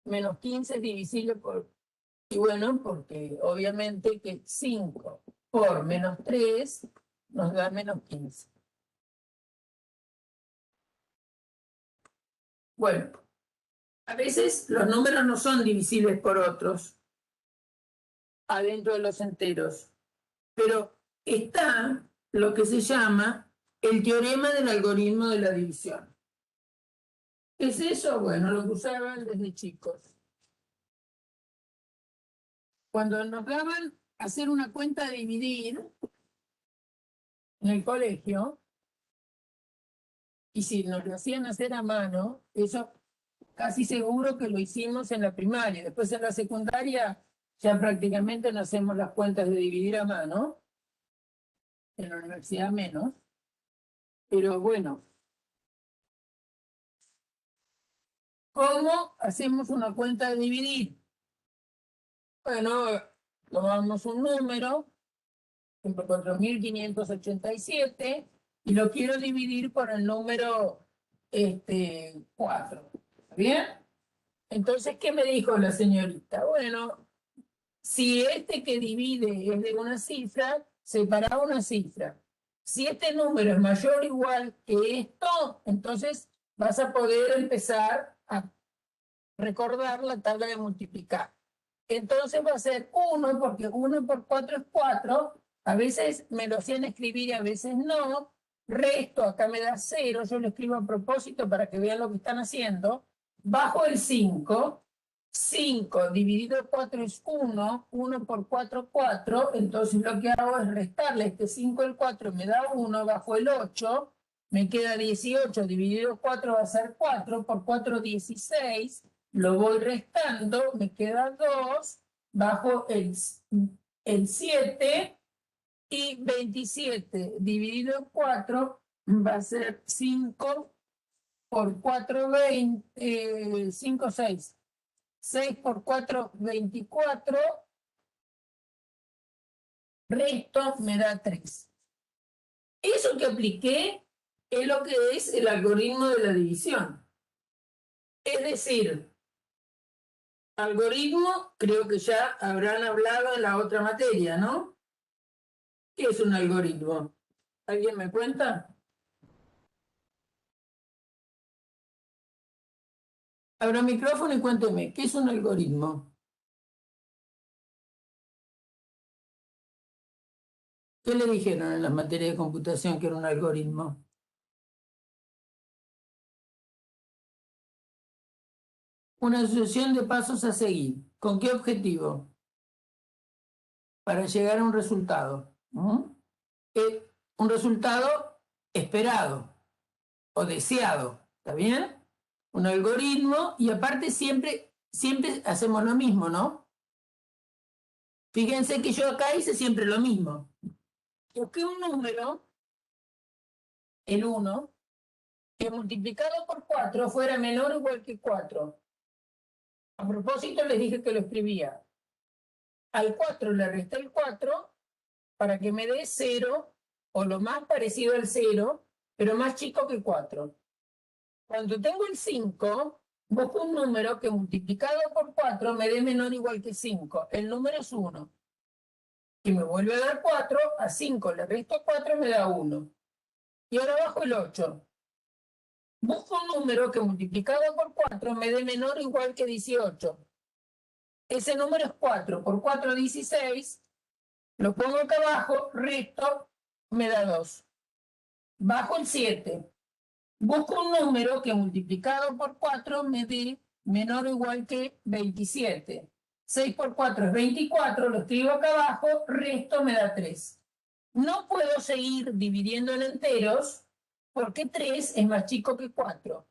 menos 15 es divisible por...? Y bueno, porque obviamente que 5 por menos 3 nos da menos 15. Bueno, a veces los números no son divisibles por otros adentro de los enteros, pero está lo que se llama el teorema del algoritmo de la división. ¿Qué es eso? Bueno, lo que usaban desde chicos. Cuando nos daban hacer una cuenta de dividir en el colegio, y si nos lo hacían hacer a mano, eso casi seguro que lo hicimos en la primaria. Después en la secundaria ya prácticamente no hacemos las cuentas de dividir a mano, en la universidad menos. Pero bueno, ¿cómo hacemos una cuenta de dividir? Bueno, tomamos un número, por ejemplo, 4587, y lo quiero dividir por el número 4. ¿Está bien? Entonces, ¿qué me dijo la señorita? Bueno, si este que divide es de una cifra, separa una cifra. Si este número es mayor o igual que esto, entonces vas a poder empezar a recordar la tabla de multiplicar. Entonces va a ser 1, porque 1 por 4 es 4. A veces me lo hacían escribir y a veces no. Resto, acá me da 0. Yo lo escribo a propósito para que vean lo que están haciendo. Bajo el 5. 5 dividido 4 es 1. 1 por 4, 4. Entonces lo que hago es restarle este 5 al 4, me da 1. Bajo el 8, me queda 18. Dividido 4 va a ser 4. Por 4, 16. Lo voy restando, me queda 2, bajo el 7, y 27 dividido en 4 va a ser 5 por 4, 20, 5, 6. 6 por 4, 24, resto me da 3. Eso que apliqué es lo que es el algoritmo de la división. Es decir, algoritmo, creo que ya habrán hablado en la otra materia, ¿no? ¿Qué es un algoritmo? ¿Alguien me cuenta? Abra micrófono y cuénteme, ¿qué es un algoritmo? ¿Qué le dijeron en la materia de computación que era un algoritmo? Una sucesión de pasos a seguir. ¿Con qué objetivo? Para llegar a un resultado. Un resultado esperado o deseado. ¿Está bien? Un algoritmo, y aparte siempre hacemos lo mismo, ¿no? Fíjense que yo acá hice siempre lo mismo. Busqué un número, el 1, que multiplicado por 4 fuera menor o igual que 4. A propósito les dije que lo escribía. Al 4 le resté el 4 para que me dé 0, o lo más parecido al 0, pero más chico que 4. Cuando tengo el 5, busco un número que multiplicado por 4 me dé menor o igual que 5. El número es 1. Y me vuelve a dar 4, a 5 le resto 4, me da 1. Y ahora bajo el 8. Busco un número que multiplicado por 4 me dé menor o igual que 18. ese número es 4. Por 4, 16. Lo pongo acá abajo, resto, me da 2. Bajo el 7. Busco un número que multiplicado por 4 me dé menor o igual que 27. 6 por 4 es 24, lo escribo acá abajo, resto me da 3. No puedo seguir dividiendo en enteros porque 3 es más chico que 4.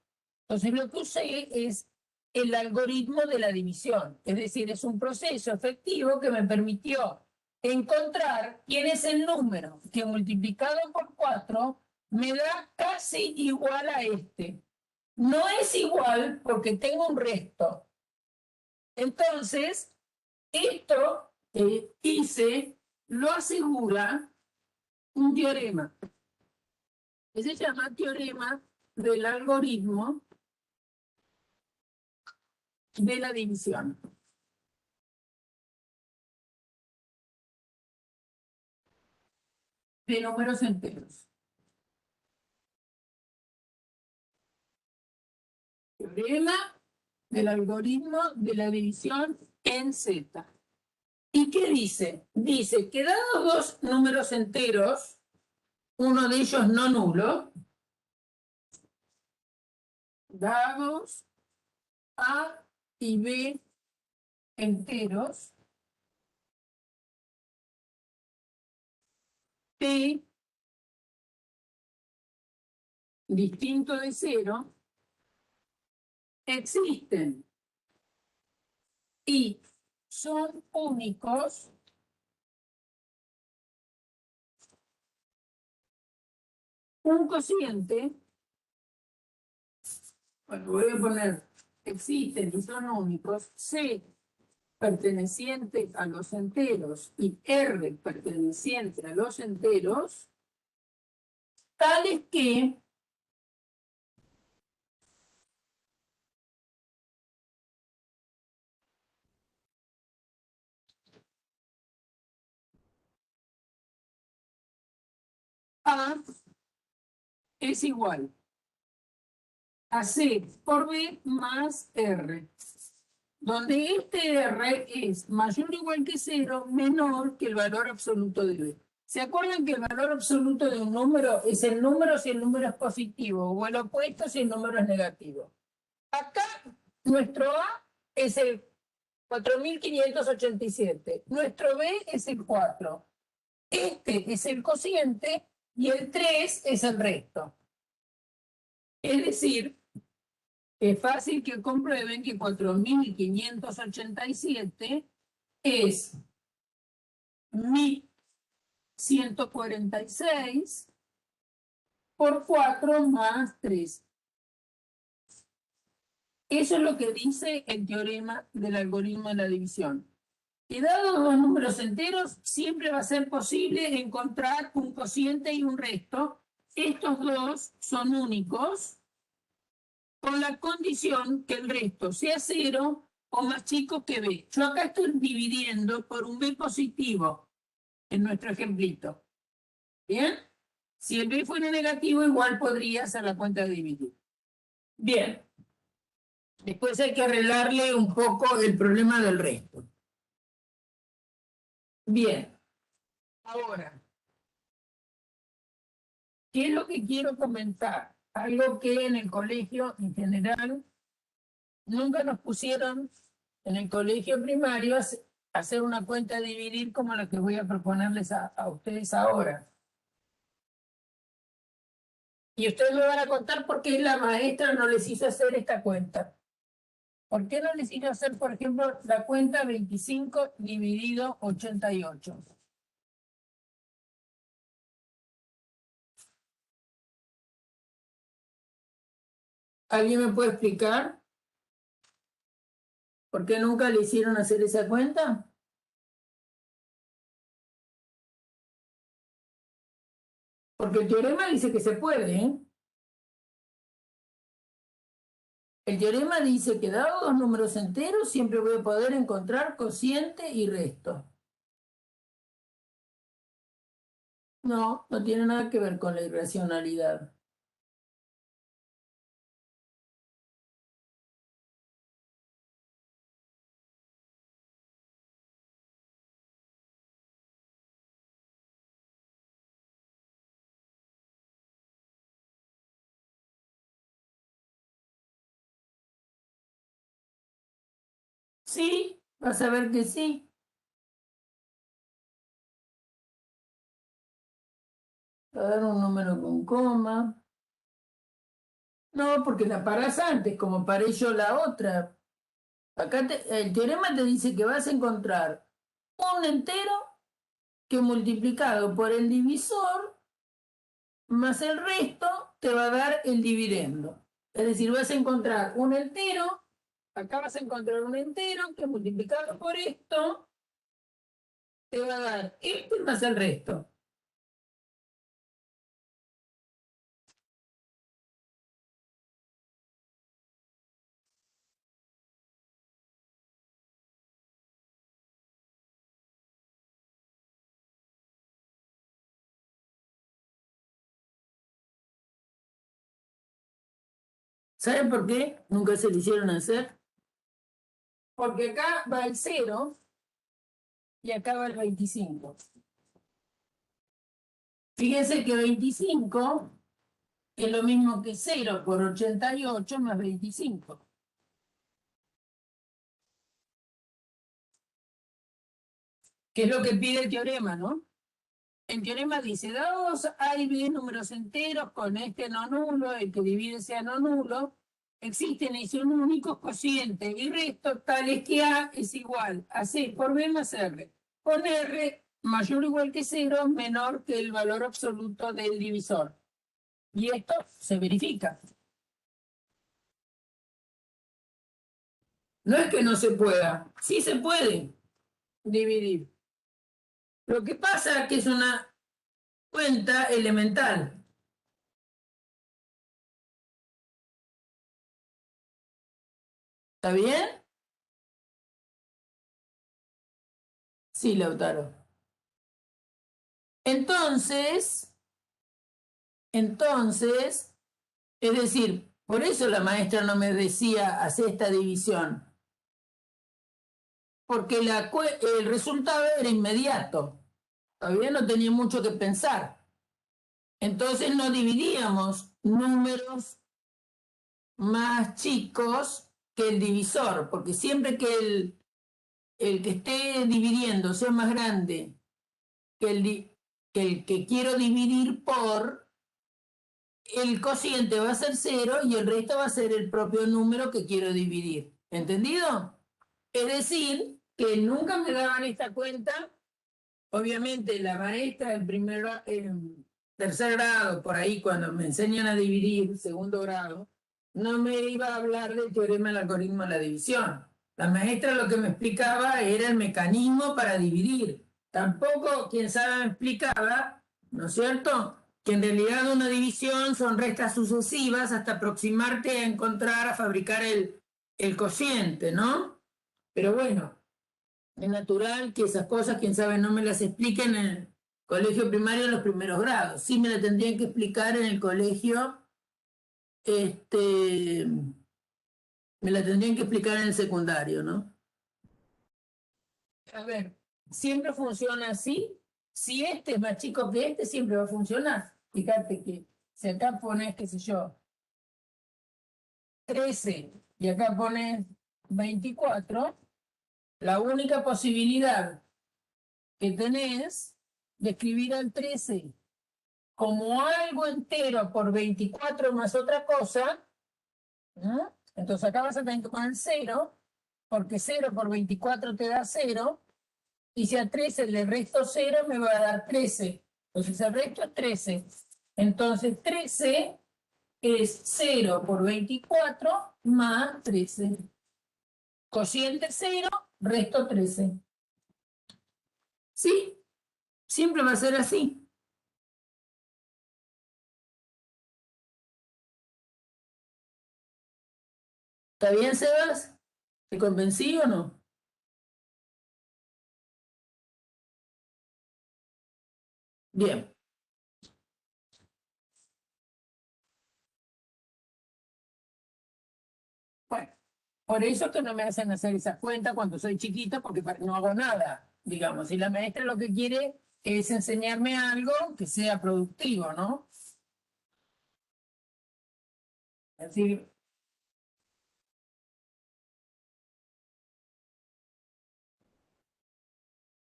Entonces lo que usé es el algoritmo de la división, es decir, es un proceso efectivo que me permitió encontrar quién es el número que multiplicado por 4 me da casi igual a este. No es igual porque tengo un resto. Entonces, esto que hice lo asegura un teorema que se llama teorema del algoritmo de la división. De números enteros. Teorema del algoritmo de la división en Z. ¿Y qué dice? Dice que dados dos números enteros, uno de ellos no nulo, dados A y B enteros, P distinto de 0, existen y son únicos un cociente, bueno, voy a poner existen y son únicos, C perteneciente a los enteros y R perteneciente a los enteros, tales que A es igual a C por B más R, donde este R es mayor o igual que 0, menor que el valor absoluto de B. ¿Se acuerdan que el valor absoluto de un número es el número si el número es positivo o el opuesto si el número es negativo? Acá nuestro A es el 4587, nuestro B es el 4, este es el cociente y el 3 es el resto. Es decir, es fácil que comprueben que 4587 es 1146 por 4 más 3. Eso es lo que dice el teorema del algoritmo de la división. Y dados dos números enteros, siempre va a ser posible encontrar un cociente y un resto. Estos dos son únicos, con la condición que el resto sea 0 o más chico que B. Yo acá estoy dividiendo por un B positivo en nuestro ejemplito. ¿Bien? Si el B fuera negativo, igual podría hacer la cuenta de dividir. Bien. Después hay que arreglarle un poco el problema del resto. Bien. Ahora, ¿qué es lo que quiero comentar? Algo que en el colegio en general nunca nos pusieron en el colegio primario a hacer una cuenta de dividir como la que voy a proponerles a ustedes ahora. Y ustedes me van a contar por qué la maestra no les hizo hacer esta cuenta. ¿Por qué no les hizo hacer, por ejemplo, la cuenta 25 dividido 88? ¿Alguien me puede explicar por qué nunca le hicieron hacer esa cuenta? Porque el teorema dice que se puede, ¿eh? El teorema dice que dado dos números enteros, siempre voy a poder encontrar cociente y resto. No, no tiene nada que ver con la irracionalidad. Sí, vas a ver que sí. A dar un número con coma. No, porque la parás antes, como paré yo la otra. Acá el teorema te dice que vas a encontrar un entero que multiplicado por el divisor más el resto te va a dar el dividendo. Es decir, vas a encontrar un entero, acá vas a encontrar un entero que multiplicado por esto te va a dar este más el resto. ¿Saben por qué nunca se le hicieron hacer? Porque acá va el 0 y acá va el 25. Fíjense que 25 es lo mismo que 0 por 88 más 25. Que es lo que pide el teorema, ¿no? El teorema dice, dados A y B números enteros con este no nulo, el que divide sea no nulo, existen un único cociente y resto tales que A es igual a C por B más R, con R mayor o igual que 0 menor que el valor absoluto del divisor. Y esto se verifica. No es que no se pueda, sí se puede dividir. Lo que pasa es que es una cuenta elemental. ¿Está bien? Sí, Lautaro. Entonces, es decir, por eso la maestra no me decía hacer esta división, porque el resultado era inmediato, todavía no tenía mucho que pensar. Entonces no dividíamos números más chicos que el divisor, porque siempre que el que esté dividiendo sea más grande que el que quiero dividir por, el cociente va a ser 0 y el resto va a ser el propio número que quiero dividir. ¿Entendido? Es decir, que nunca me daban esta cuenta. Obviamente la maestra en tercer grado, por ahí cuando me enseñan a dividir, segundo grado, no me iba a hablar del teorema del algoritmo de la división. La maestra lo que me explicaba era el mecanismo para dividir. Tampoco, quien sabe, me explicaba, ¿no es cierto?, que en realidad una división son restas sucesivas hasta aproximarte a encontrar, a fabricar el cociente, ¿no? Pero bueno, es natural que esas cosas, quién sabe, no me las expliquen en el colegio primario en los primeros grados. Sí me las tendrían que explicar en el colegio, me la tendrían que explicar en el secundario, ¿no? A ver, siempre funciona así. Si este es más chico que este, siempre va a funcionar. Fíjate que si acá pones, qué sé yo, 13 y acá pones 24, la única posibilidad que tenés de escribir al 13 como algo entero por 24 más otra cosa, ¿no? Entonces acá vas a tener que poner 0, porque 0 por 24 te da 0, y si a 13 le resto 0 me va a dar 13. Entonces el resto es 13. Entonces 13 es 0 por 24 más 13. Cociente 0, resto 13. ¿Sí? Siempre va a ser así. ¿Está bien, Sebas? ¿Te convencí o no? Bien. Bueno, por eso que no me hacen hacer esas cuentas cuando soy chiquita, porque no hago nada, digamos. Y la maestra lo que quiere es enseñarme algo que sea productivo, ¿no? Así,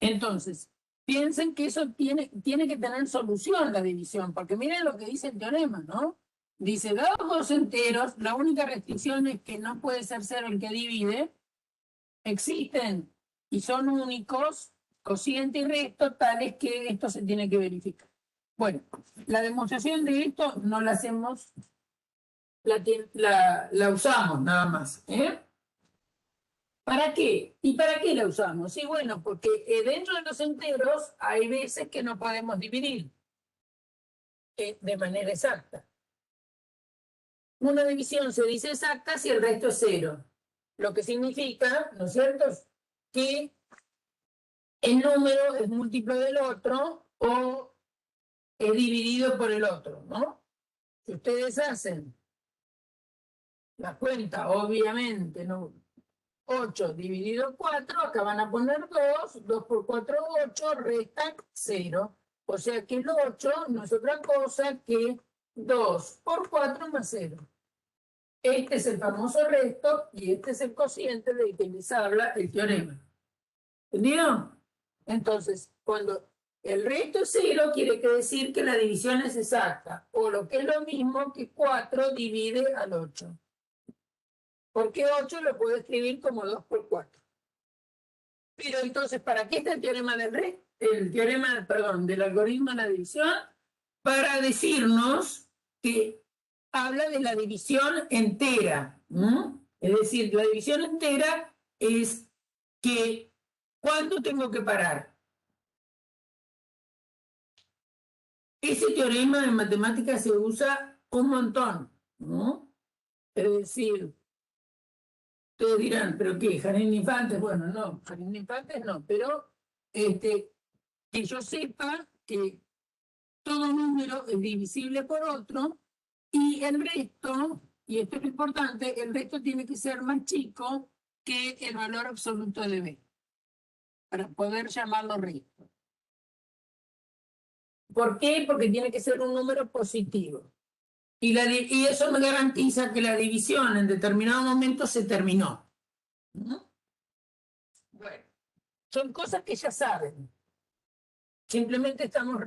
Entonces, piensen que eso tiene que tener solución la división, porque miren lo que dice el teorema, ¿no? Dice, dados dos enteros, la única restricción es que no puede ser cero el que divide, existen y son únicos, cociente y resto, tales que esto se tiene que verificar. Bueno, la demostración de esto no la hacemos, la usamos nada más, ¿eh? ¿Para qué? ¿Y para qué la usamos? Sí, bueno, porque dentro de los enteros hay veces que no podemos dividir de manera exacta. Una división se dice exacta si el resto es cero, lo que significa, ¿no es cierto?, que el número es múltiplo del otro o es dividido por el otro, ¿no? Si ustedes hacen la cuenta, obviamente, ¿no? 8 dividido 4, acá van a poner 2, 2 por 4, 8, resta 0. O sea que el 8 no es otra cosa que 2 por 4 más 0. Este es el famoso resto y este es el cociente del que les habla el teorema. ¿Entendido? Entonces, cuando el resto es 0, quiere decir que la división es exacta, o lo que es lo mismo que 4 divide al 8. Porque 8 lo puedo escribir como 2 por 4. Pero entonces, ¿para qué está el teorema del algoritmo de la división? Para decirnos que habla de la división entera. Es decir, la división entera es que ¿cuándo tengo que parar? Ese teorema en matemáticas se usa un montón, ¿no? Es decir, todos dirán, ¿pero qué? ¿Jardín de infantes? Bueno, no, jardín de infantes no, pero que yo sepa que todo número es divisible por otro y el resto, y esto es lo importante, el resto tiene que ser más chico que el valor absoluto de b, para poder llamarlo resto. ¿Por qué? Porque tiene que ser un número positivo. Y eso me garantiza que la división en determinado momento se terminó. ¿No? Bueno, son cosas que ya saben. Simplemente estamos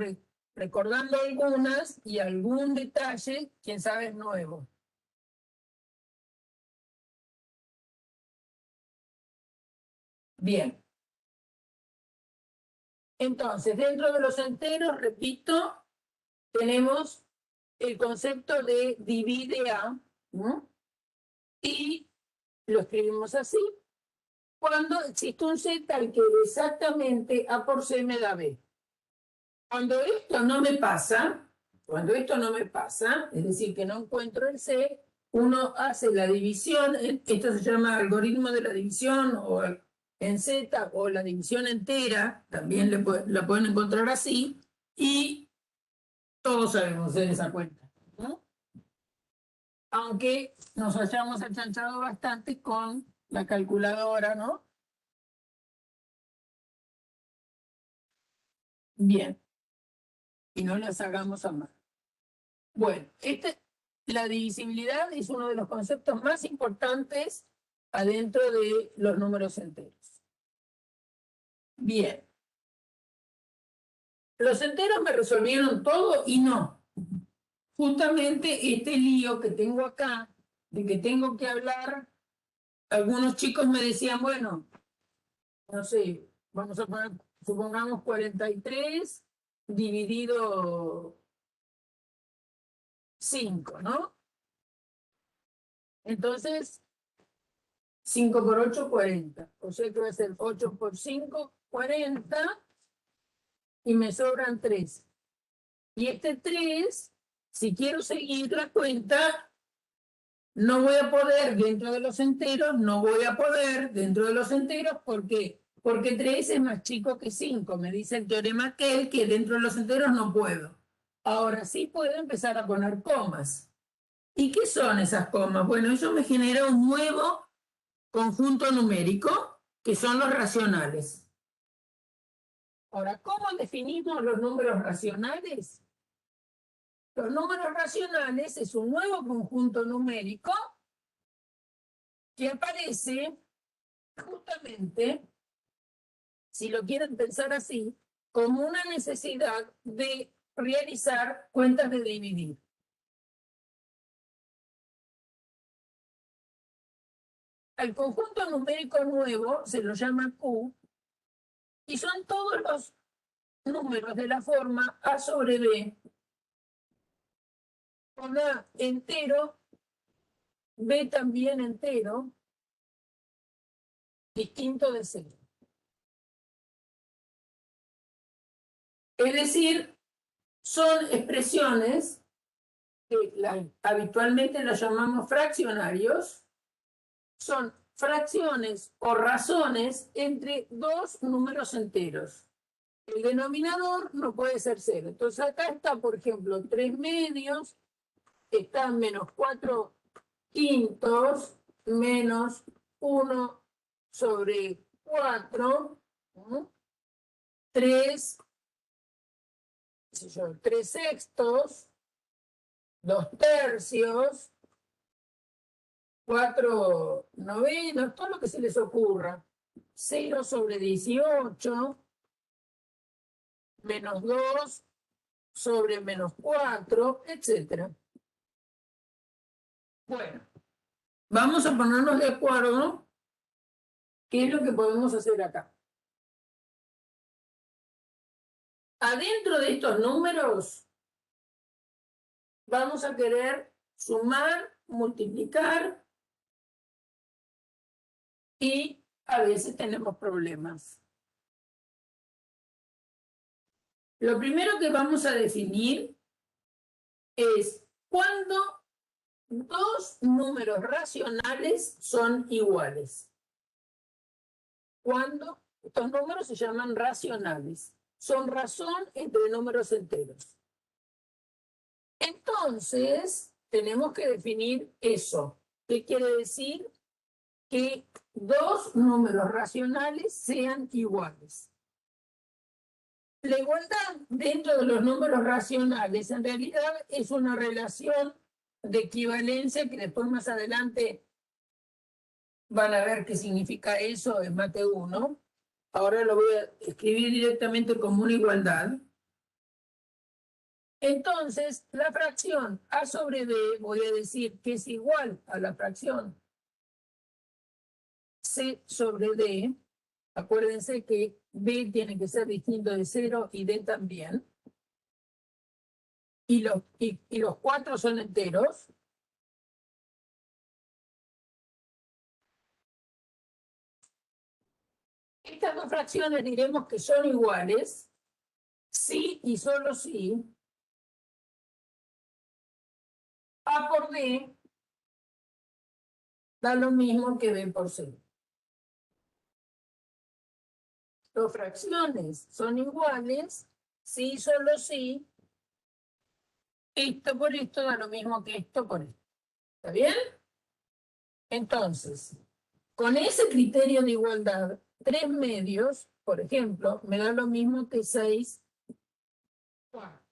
recordando algunas y algún detalle, quién sabe, es nuevo. Bien. Entonces, dentro de los enteros, repito, tenemos el concepto de divide a, ¿no? Y lo escribimos así. Cuando existe un z al que exactamente a por c me da b. Cuando esto no me pasa, es decir, que no encuentro el c, uno hace la división, esto se llama algoritmo de la división o en z o la división entera, también la pueden encontrar así, y todos sabemos hacer esa cuenta, ¿no? Aunque nos hayamos achanchado bastante con la calculadora, ¿no? Bien, y no las hagamos a mano. Bueno, la divisibilidad es uno de los conceptos más importantes adentro de los números enteros. Bien. Los enteros me resolvieron todo y no. Justamente este lío que tengo acá, de que tengo que hablar, algunos chicos me decían, bueno, no sé, vamos a poner, supongamos 43 dividido 5, ¿no? Entonces, 5 por 8, 40. O sea que va a ser 8 por 5, 40. Y me sobran 3. Y este 3, si quiero seguir la cuenta, no voy a poder dentro de los enteros, ¿por qué? Porque 3 es más chico que 5. Me dice el teorema aquel que dentro de los enteros no puedo. Ahora sí puedo empezar a poner comas. ¿Y qué son esas comas? Bueno, eso me genera un nuevo conjunto numérico, que son los racionales. Ahora, ¿cómo definimos los números racionales? Los números racionales es un nuevo conjunto numérico que aparece justamente si lo quieren pensar así, como una necesidad de realizar cuentas de dividir. Al conjunto numérico nuevo se lo llama Q y son todos los números de la forma A sobre B, con A entero, B también entero, distinto de cero. Es decir, son expresiones que habitualmente las llamamos fraccionarios, son fracciones o razones entre dos números enteros. El denominador no puede ser cero. Entonces acá está, por ejemplo, 3 medios, está menos 4 quintos, menos 1 sobre 4, 3 sextos, 2 tercios, 4 novenos, todo lo que se les ocurra. 0 sobre 18, menos 2 sobre menos 4, etc. Bueno, vamos a ponernos de acuerdo qué es lo que podemos hacer acá. Adentro de estos números vamos a querer sumar, multiplicar y a veces tenemos problemas. Lo primero que vamos a definir es cuándo dos números racionales son iguales. Cuando estos números se llaman racionales. Son razón entre números enteros. Entonces, tenemos que definir eso. ¿Qué quiere decir? Que dos números racionales sean iguales. La igualdad dentro de los números racionales en realidad es una relación de equivalencia que después más adelante van a ver qué significa eso en Mate 1. Ahora lo voy a escribir directamente como una igualdad. Entonces, la fracción A sobre B, voy a decir que es igual a la fracción C sobre D. Acuérdense que B tiene que ser distinto de 0 y D también. Y los 4 son enteros. Estas dos fracciones diremos que son iguales si y solo si A por D da lo mismo que B por C. Dos fracciones son iguales si y solo si esto por esto da lo mismo que esto por esto. ¿Está bien? Entonces, con ese criterio de igualdad, 3 medios, por ejemplo, me da lo mismo que 6 cuartos.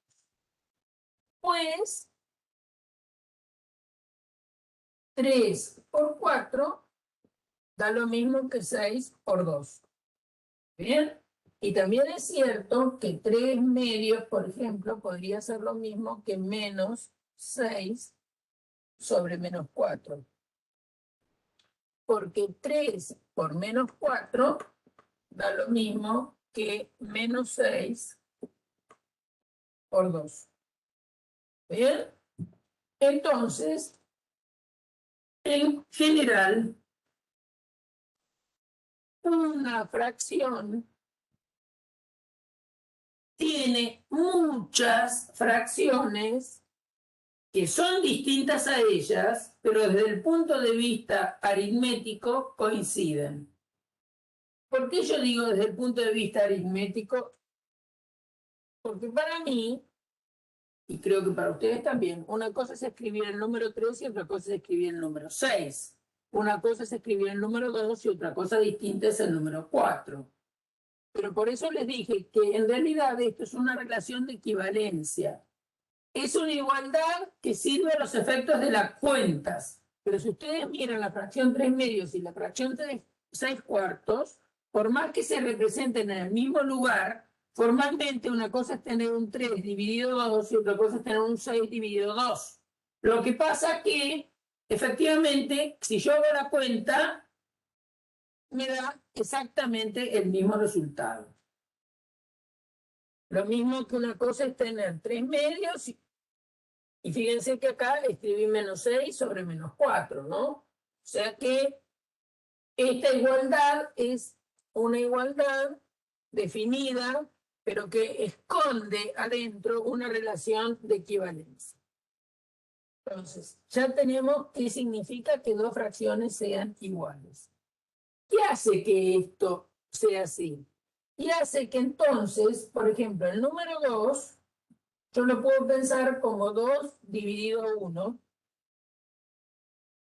Pues 3 por 4 da lo mismo que 6 por 2. ¿Bien? Y también es cierto que 3 medios, por ejemplo, podría ser lo mismo que menos 6 sobre menos 4. Porque 3 por menos 4 da lo mismo que menos 6 por 2. ¿Bien? Entonces, en general, una fracción tiene muchas fracciones que son distintas a ellas, pero desde el punto de vista aritmético coinciden. ¿Por qué yo digo desde el punto de vista aritmético? Porque para mí, y creo que para ustedes también, una cosa es escribir el número 3 y otra cosa es escribir el número 6. Una cosa es escribir el número 2 y otra cosa distinta es el número 4. Pero por eso les dije que en realidad esto es una relación de equivalencia. Es una igualdad que sirve a los efectos de las cuentas. Pero si ustedes miran la fracción 3 medios y la fracción 6 cuartos, por más que se representen en el mismo lugar, formalmente una cosa es tener un 3 dividido 2 y otra cosa es tener un 6 dividido 2. Lo que pasa que, efectivamente, si yo hago la cuenta, me da exactamente el mismo resultado. Lo mismo que una cosa es tener 3 medios y fíjense que acá escribí menos 6 sobre menos 4, ¿no? O sea que esta igualdad es una igualdad definida, pero que esconde adentro una relación de equivalencia. Entonces, ya tenemos qué significa que dos fracciones sean iguales. ¿Qué hace que esto sea así? Y hace que entonces, por ejemplo, el número 2, yo lo puedo pensar como 2 dividido 1,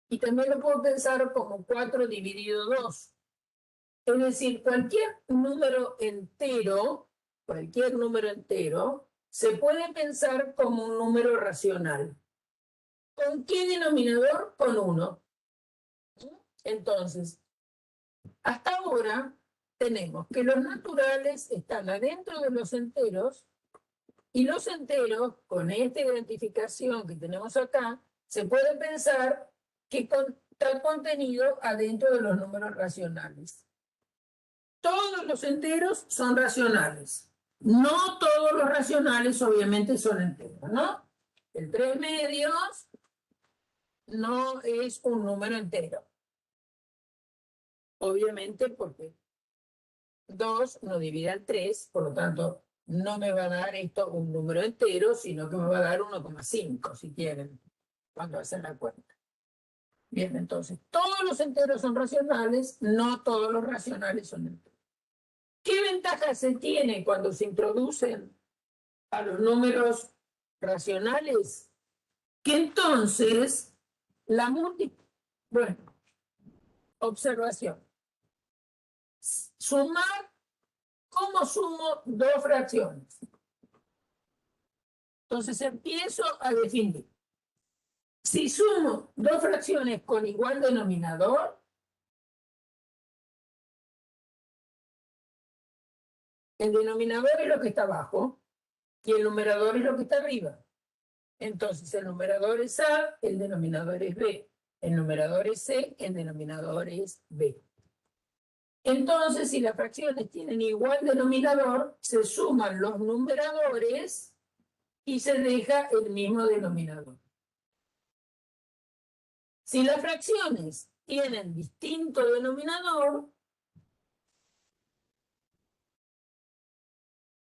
y también lo puedo pensar como 4 dividido 2. Es decir, cualquier número entero se puede pensar como un número racional. ¿Con qué denominador? Con 1. Entonces, hasta ahora tenemos que los naturales están adentro de los enteros y los enteros, con esta identificación que tenemos acá, se puede pensar que está contenido adentro de los números racionales. Todos los enteros son racionales. No todos los racionales obviamente son enteros, ¿no? El 3 medios no es un número entero. Obviamente porque 2 no divide al 3, por lo tanto no me va a dar esto un número entero, sino que me va a dar 1,5 si quieren, cuando hacen la cuenta. Bien, entonces, todos los enteros son racionales, no todos los racionales son enteros. ¿Qué ventaja se tiene cuando se introducen a los números racionales? Que entonces la bueno, observación. Sumar, ¿cómo sumo dos fracciones? Entonces empiezo a definir. Si sumo dos fracciones con igual denominador, el denominador es lo que está abajo y el numerador es lo que está arriba. Entonces el numerador es A, el denominador es B. El numerador es C, el denominador es B. Entonces, si las fracciones tienen igual denominador, se suman los numeradores y se deja el mismo denominador. Si las fracciones tienen distinto denominador,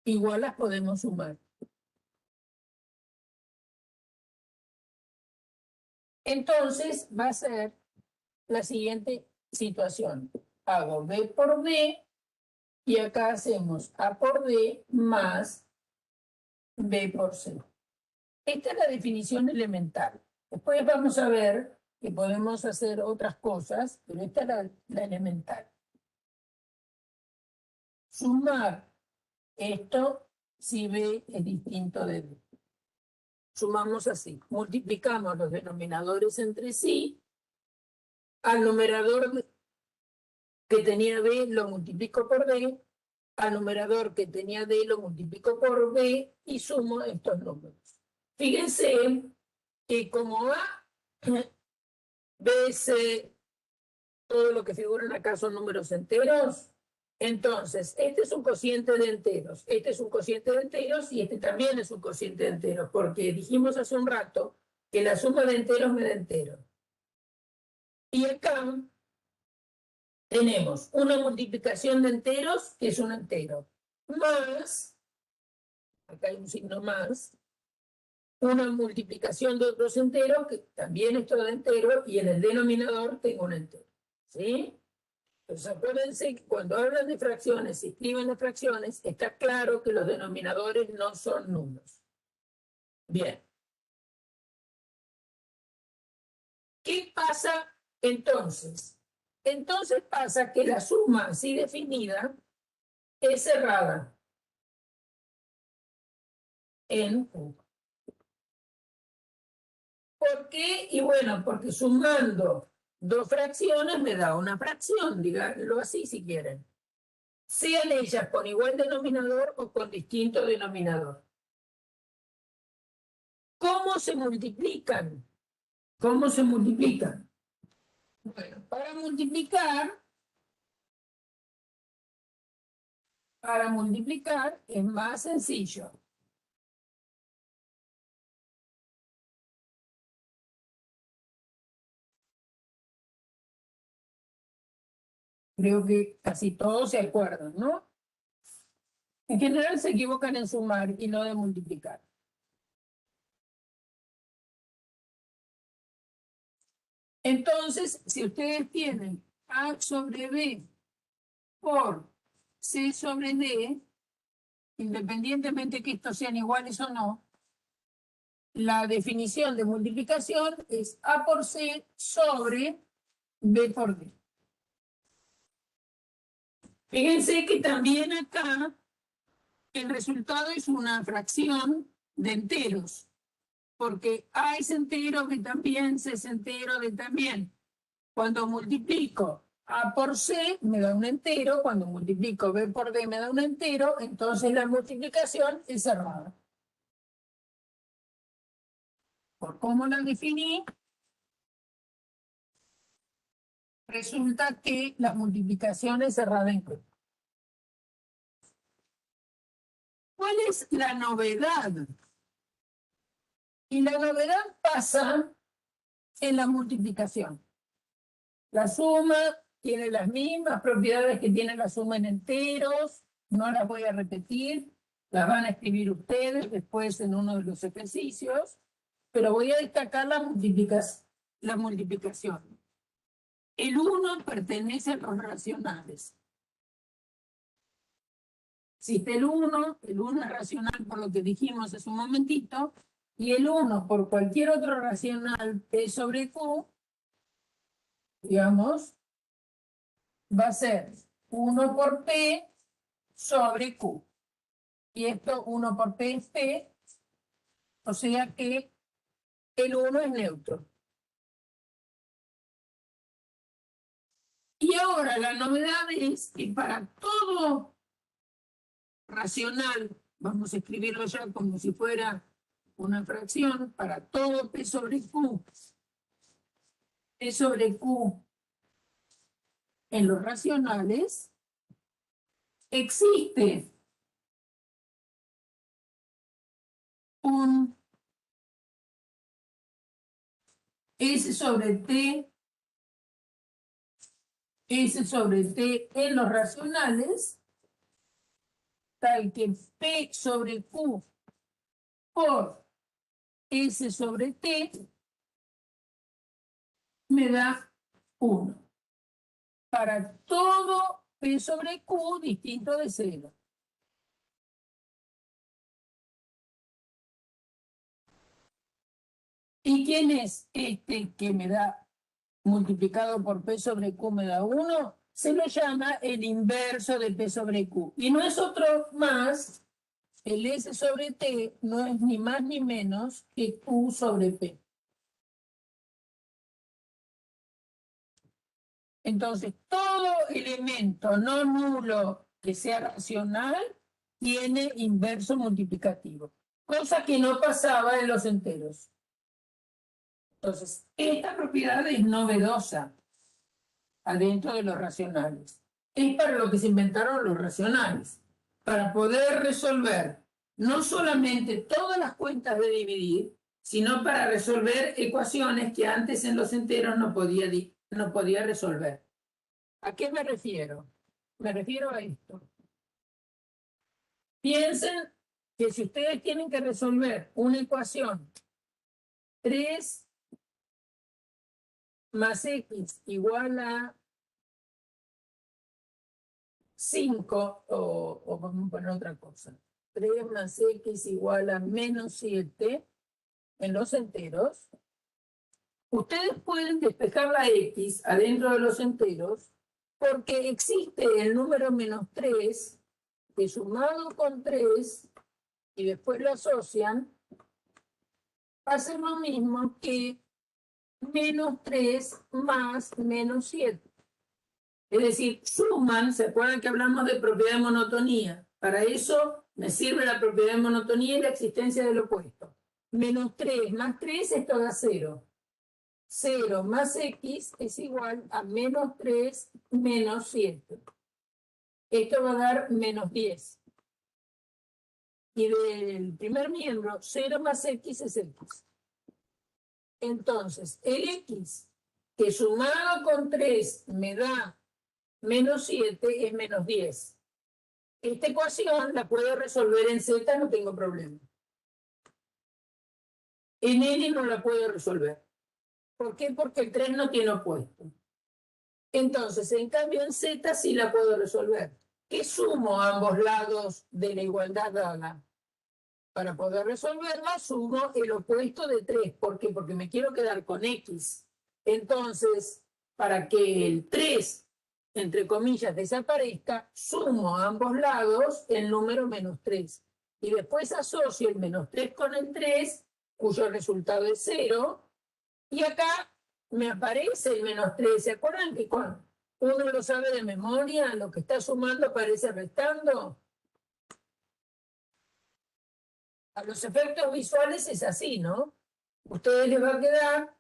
igual las podemos sumar. Entonces va a ser la siguiente situación. Hago B por D y acá hacemos A por D más B por C. Esta es la definición elemental. Después vamos a ver que podemos hacer otras cosas, pero esta es la elemental. Sumar esto si B es distinto de B. Sumamos así, multiplicamos los denominadores entre sí, al numerador que tenía B lo multiplico por D, al numerador que tenía D lo multiplico por B y sumo estos números. Fíjense que como A, B, C, todo lo que figuran acá son números enteros, entonces este es un cociente de enteros, este es un cociente de enteros y este también es un cociente de enteros, porque dijimos hace un rato que la suma de enteros me da enteros. Y acá tenemos una multiplicación de enteros, que es un entero, más, acá hay un signo más, una multiplicación de otros enteros, que también es todo entero, y en el denominador tengo un entero. ¿Sí? Entonces acuérdense que cuando hablan de fracciones y escriben las fracciones, está claro que los denominadores no son números. Bien. ¿Qué pasa entonces? Entonces pasa que la suma así definida es cerrada en U. ¿Por qué? Y bueno, porque sumando dos fracciones me da una fracción, díganlo así si quieren. sean ellas con igual denominador o con distinto denominador. ¿Cómo se multiplican? ¿Cómo se multiplican? Bueno, para multiplicar es más sencillo. Creo que casi todos se acuerdan, ¿no? En general se equivocan en sumar y no de multiplicar. Entonces, si ustedes tienen A sobre B por C sobre D, independientemente que estos sean iguales o no, la definición de multiplicación es A por C sobre B por D. Fíjense que también acá el resultado es una fracción de enteros, porque A es entero, B también, C es entero, D también. Cuando multiplico A por C me da un entero, cuando multiplico B por D me da un entero, entonces la multiplicación es cerrada. ¿Por cómo la definí? Resulta que la multiplicación es cerrada en Q. ¿Cuál es la novedad? Y la novedad pasa en la multiplicación. La suma tiene las mismas propiedades que tiene la suma en enteros, no las voy a repetir, las van a escribir ustedes después en uno de los ejercicios, pero voy a destacar la multiplicación. El 1 pertenece a los racionales. Existe el 1 es racional por lo que dijimos hace un momentito, y el 1 por cualquier otro racional P sobre Q, digamos, va a ser 1 por P sobre Q. Y esto 1 por P es P, o sea que el 1 es neutro. Y ahora la novedad es que para todo racional, vamos a escribirlo ya como si fuera una fracción, para todo P sobre Q en los racionales, existe un S sobre T en los racionales, tal que P sobre Q por S sobre T me da 1. Para todo P sobre Q distinto de 0. ¿Y quién es este que me da multiplicado por P sobre Q me da 1? Se lo llama el inverso de P sobre Q. Y no es otro más, el S sobre T no es ni más ni menos que Q sobre P. Entonces, todo elemento no nulo que sea racional tiene inverso multiplicativo, cosa que no pasaba en los enteros. Entonces, esta propiedad es novedosa adentro de los racionales. Es para lo que se inventaron los racionales, para poder resolver no solamente todas las cuentas de dividir, sino para resolver ecuaciones que antes en los enteros no podía resolver. ¿A qué me refiero? Me refiero a esto. Piensen que si ustedes tienen que resolver una ecuación 3 más x igual a 5, o vamos a poner otra cosa, 3 más x igual a menos 7 en los enteros, ustedes pueden despejar la x adentro de los enteros porque existe el número menos 3 que sumado con 3 y después lo asocian, hace lo mismo que menos 3 más menos 7. Es decir, suman, ¿se acuerdan que hablamos de propiedad de monotonía? Para eso me sirve la propiedad de monotonía y la existencia del opuesto. Menos 3 más 3 esto da 0. 0 más x es igual a menos 3 menos 7. Esto va a dar menos 10. Y del primer miembro, 0 más x es x. Entonces, el x, que sumado con 3 me da menos 7, es menos 10. Esta ecuación la puedo resolver en z, no tengo problema. En L no la puedo resolver. ¿Por qué? Porque el 3 no tiene opuesto. Entonces, en cambio, en z sí la puedo resolver. ¿Qué sumo a ambos lados de la igualdad dada? Para poder resolverla, sumo el opuesto de 3. ¿Por qué? Porque me quiero quedar con x. Entonces, para que el 3, entre comillas, desaparezca, sumo a ambos lados el número menos 3. Y después asocio el menos 3 con el 3, cuyo resultado es 0. Y acá me aparece el menos 3. ¿Se acuerdan que cuando uno lo sabe de memoria, lo que está sumando aparece restando? A los efectos visuales es así, ¿no? A ustedes les va a quedar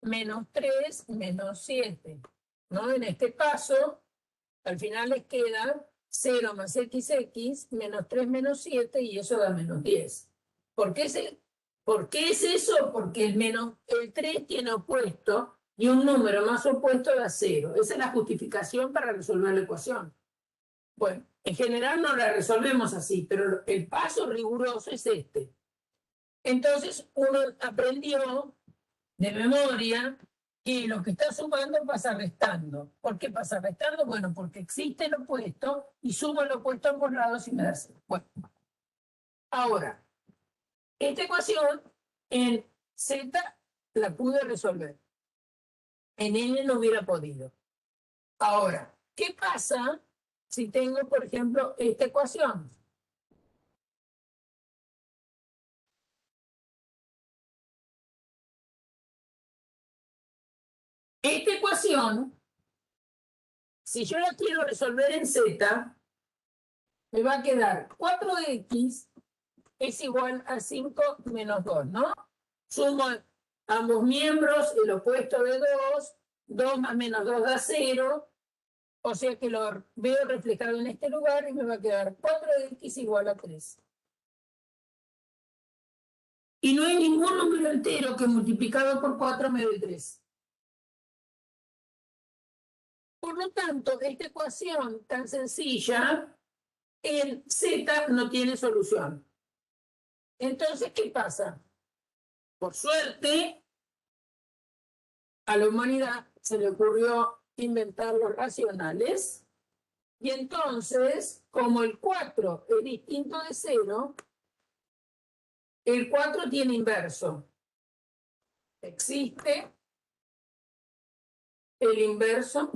menos 3 menos 7, ¿no? En este caso, al final les queda 0 más xx menos 3 menos 7 y eso da menos 10. ¿Por qué es eso? Porque el 3 tiene opuesto y un número más opuesto da 0. Esa es la justificación para resolver la ecuación. Bueno, en general no la resolvemos así, pero el paso riguroso es este. Entonces uno aprendió de memoria que lo que está sumando pasa restando. ¿Por qué pasa restando? Bueno, porque existe el opuesto y sumo el opuesto a ambos lados y me da 0. Bueno, ahora, esta ecuación en Z la pude resolver. En N no hubiera podido. Ahora, ¿qué pasa si tengo, por ejemplo, esta ecuación? Esta ecuación, si yo la quiero resolver en Z, me va a quedar 4x es igual a 5 menos 2, ¿no? Sumo ambos miembros, el opuesto de 2, 2 más menos 2 da 0, o sea que lo veo reflejado en este lugar y me va a quedar 4x igual a 3. Y no hay ningún número entero que multiplicado por 4 me dé 3. Por lo tanto, esta ecuación tan sencilla en Z no tiene solución. Entonces, ¿qué pasa? Por suerte, a la humanidad se le ocurrió inventar los racionales, y entonces, como el 4 es distinto de 0, el 4 tiene inverso. Existe el inverso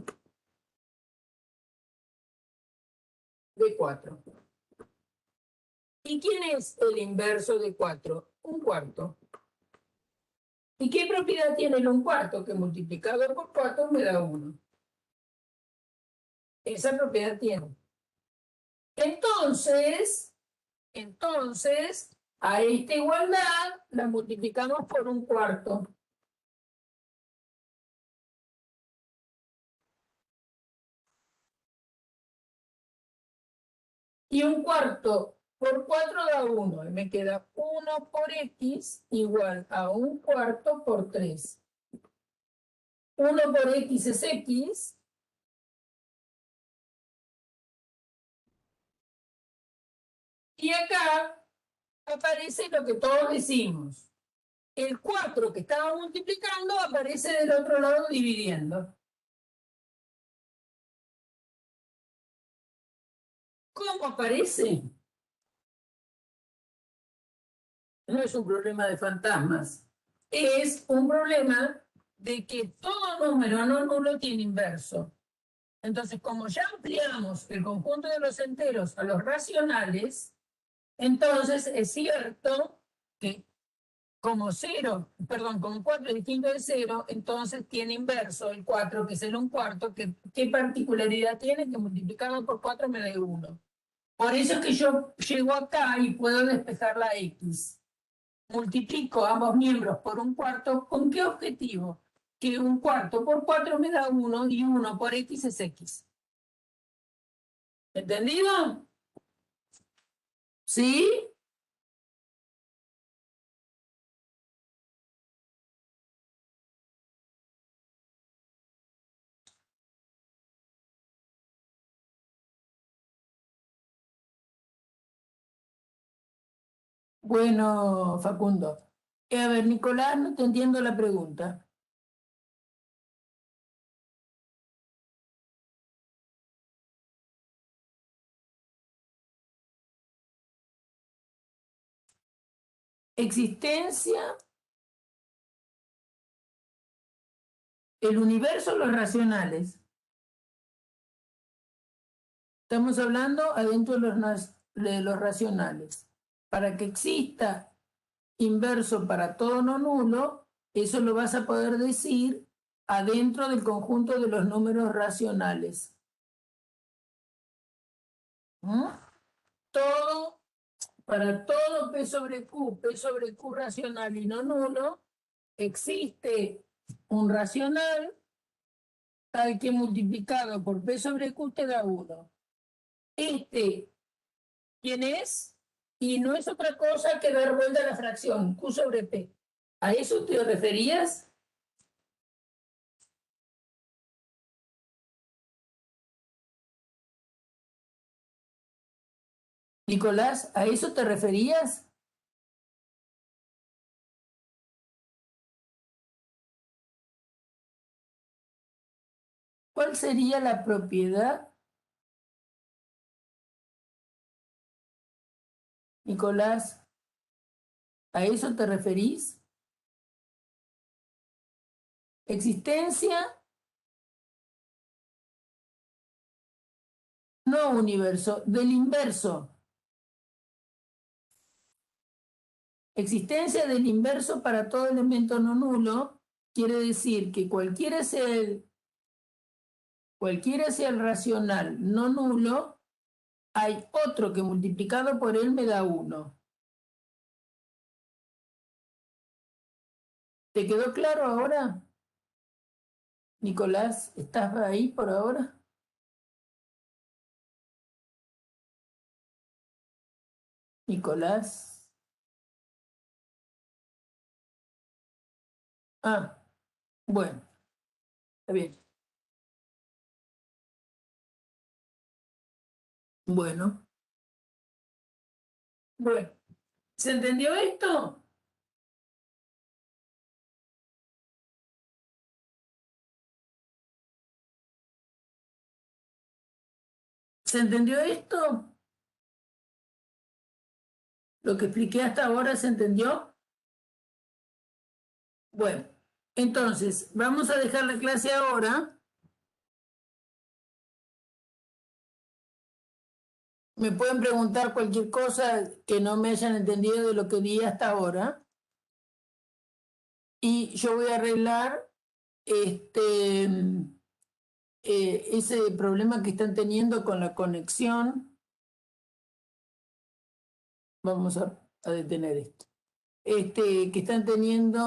de 4. ¿Y quién es el inverso de 4? Un cuarto. ¿Y qué propiedad tiene el un cuarto? Que multiplicado por 4 me da 1. Esa propiedad tiene. Entonces, a esta igualdad la multiplicamos por un cuarto. Y un cuarto por 4 da 1. Y me queda 1 por x igual a un cuarto por 3. 1 por x es x. Y acá aparece lo que todos decimos. El 4 que estaba multiplicando aparece del otro lado dividiendo. ¿Cómo aparece? No es un problema de fantasmas. Es un problema de que todo número no nulo tiene inverso. Entonces, como ya ampliamos el conjunto de los enteros a los racionales, entonces es cierto que como 0, perdón, como 4 es distinto de 0, entonces tiene inverso el 4, que es el 1/4, que ¿qué particularidad tiene? Que multiplicado por 4 me da 1. Por eso es que yo llego acá y puedo despejar la X. Multiplico ambos miembros por 1/4, ¿con qué objetivo? Que 1/4 por 4 me da 1 y 1 por X es X. ¿Entendido? ¿Sí? Bueno, Facundo. A ver, Nicolás, no te entiendo la pregunta. Existencia, el universo, los racionales. Estamos hablando adentro de los racionales. Para que exista inverso para todo no nulo, eso lo vas a poder decir adentro del conjunto de los números racionales. ¿Mm? Todo, para todo P sobre Q racional y no nulo, existe un racional tal que multiplicado por P sobre Q te da 1. ¿Quién es? Y no es otra cosa que dar vuelta a la fracción, Q sobre P. ¿A eso te referías? Nicolás, ¿a eso te referías? ¿Cuál sería la propiedad? Nicolás, ¿a eso te referís? Existencia, no universo, del inverso. Existencia del inverso para todo elemento no nulo quiere decir que cualquiera sea el racional no nulo, hay otro que multiplicado por él me da 1. ¿Te quedó claro ahora? Nicolás, ¿estás ahí por ahora? Nicolás. Ah, bueno, está bien. Bueno, bueno. ¿Se entendió esto? ¿Se entendió esto? ¿Lo que expliqué hasta ahora se entendió? Bueno, entonces, vamos a dejar la clase ahora. Me pueden preguntar cualquier cosa que no me hayan entendido de lo que di hasta ahora. Y yo voy a arreglar ese problema que están teniendo con la conexión. Vamos a detener esto. Que están teniendo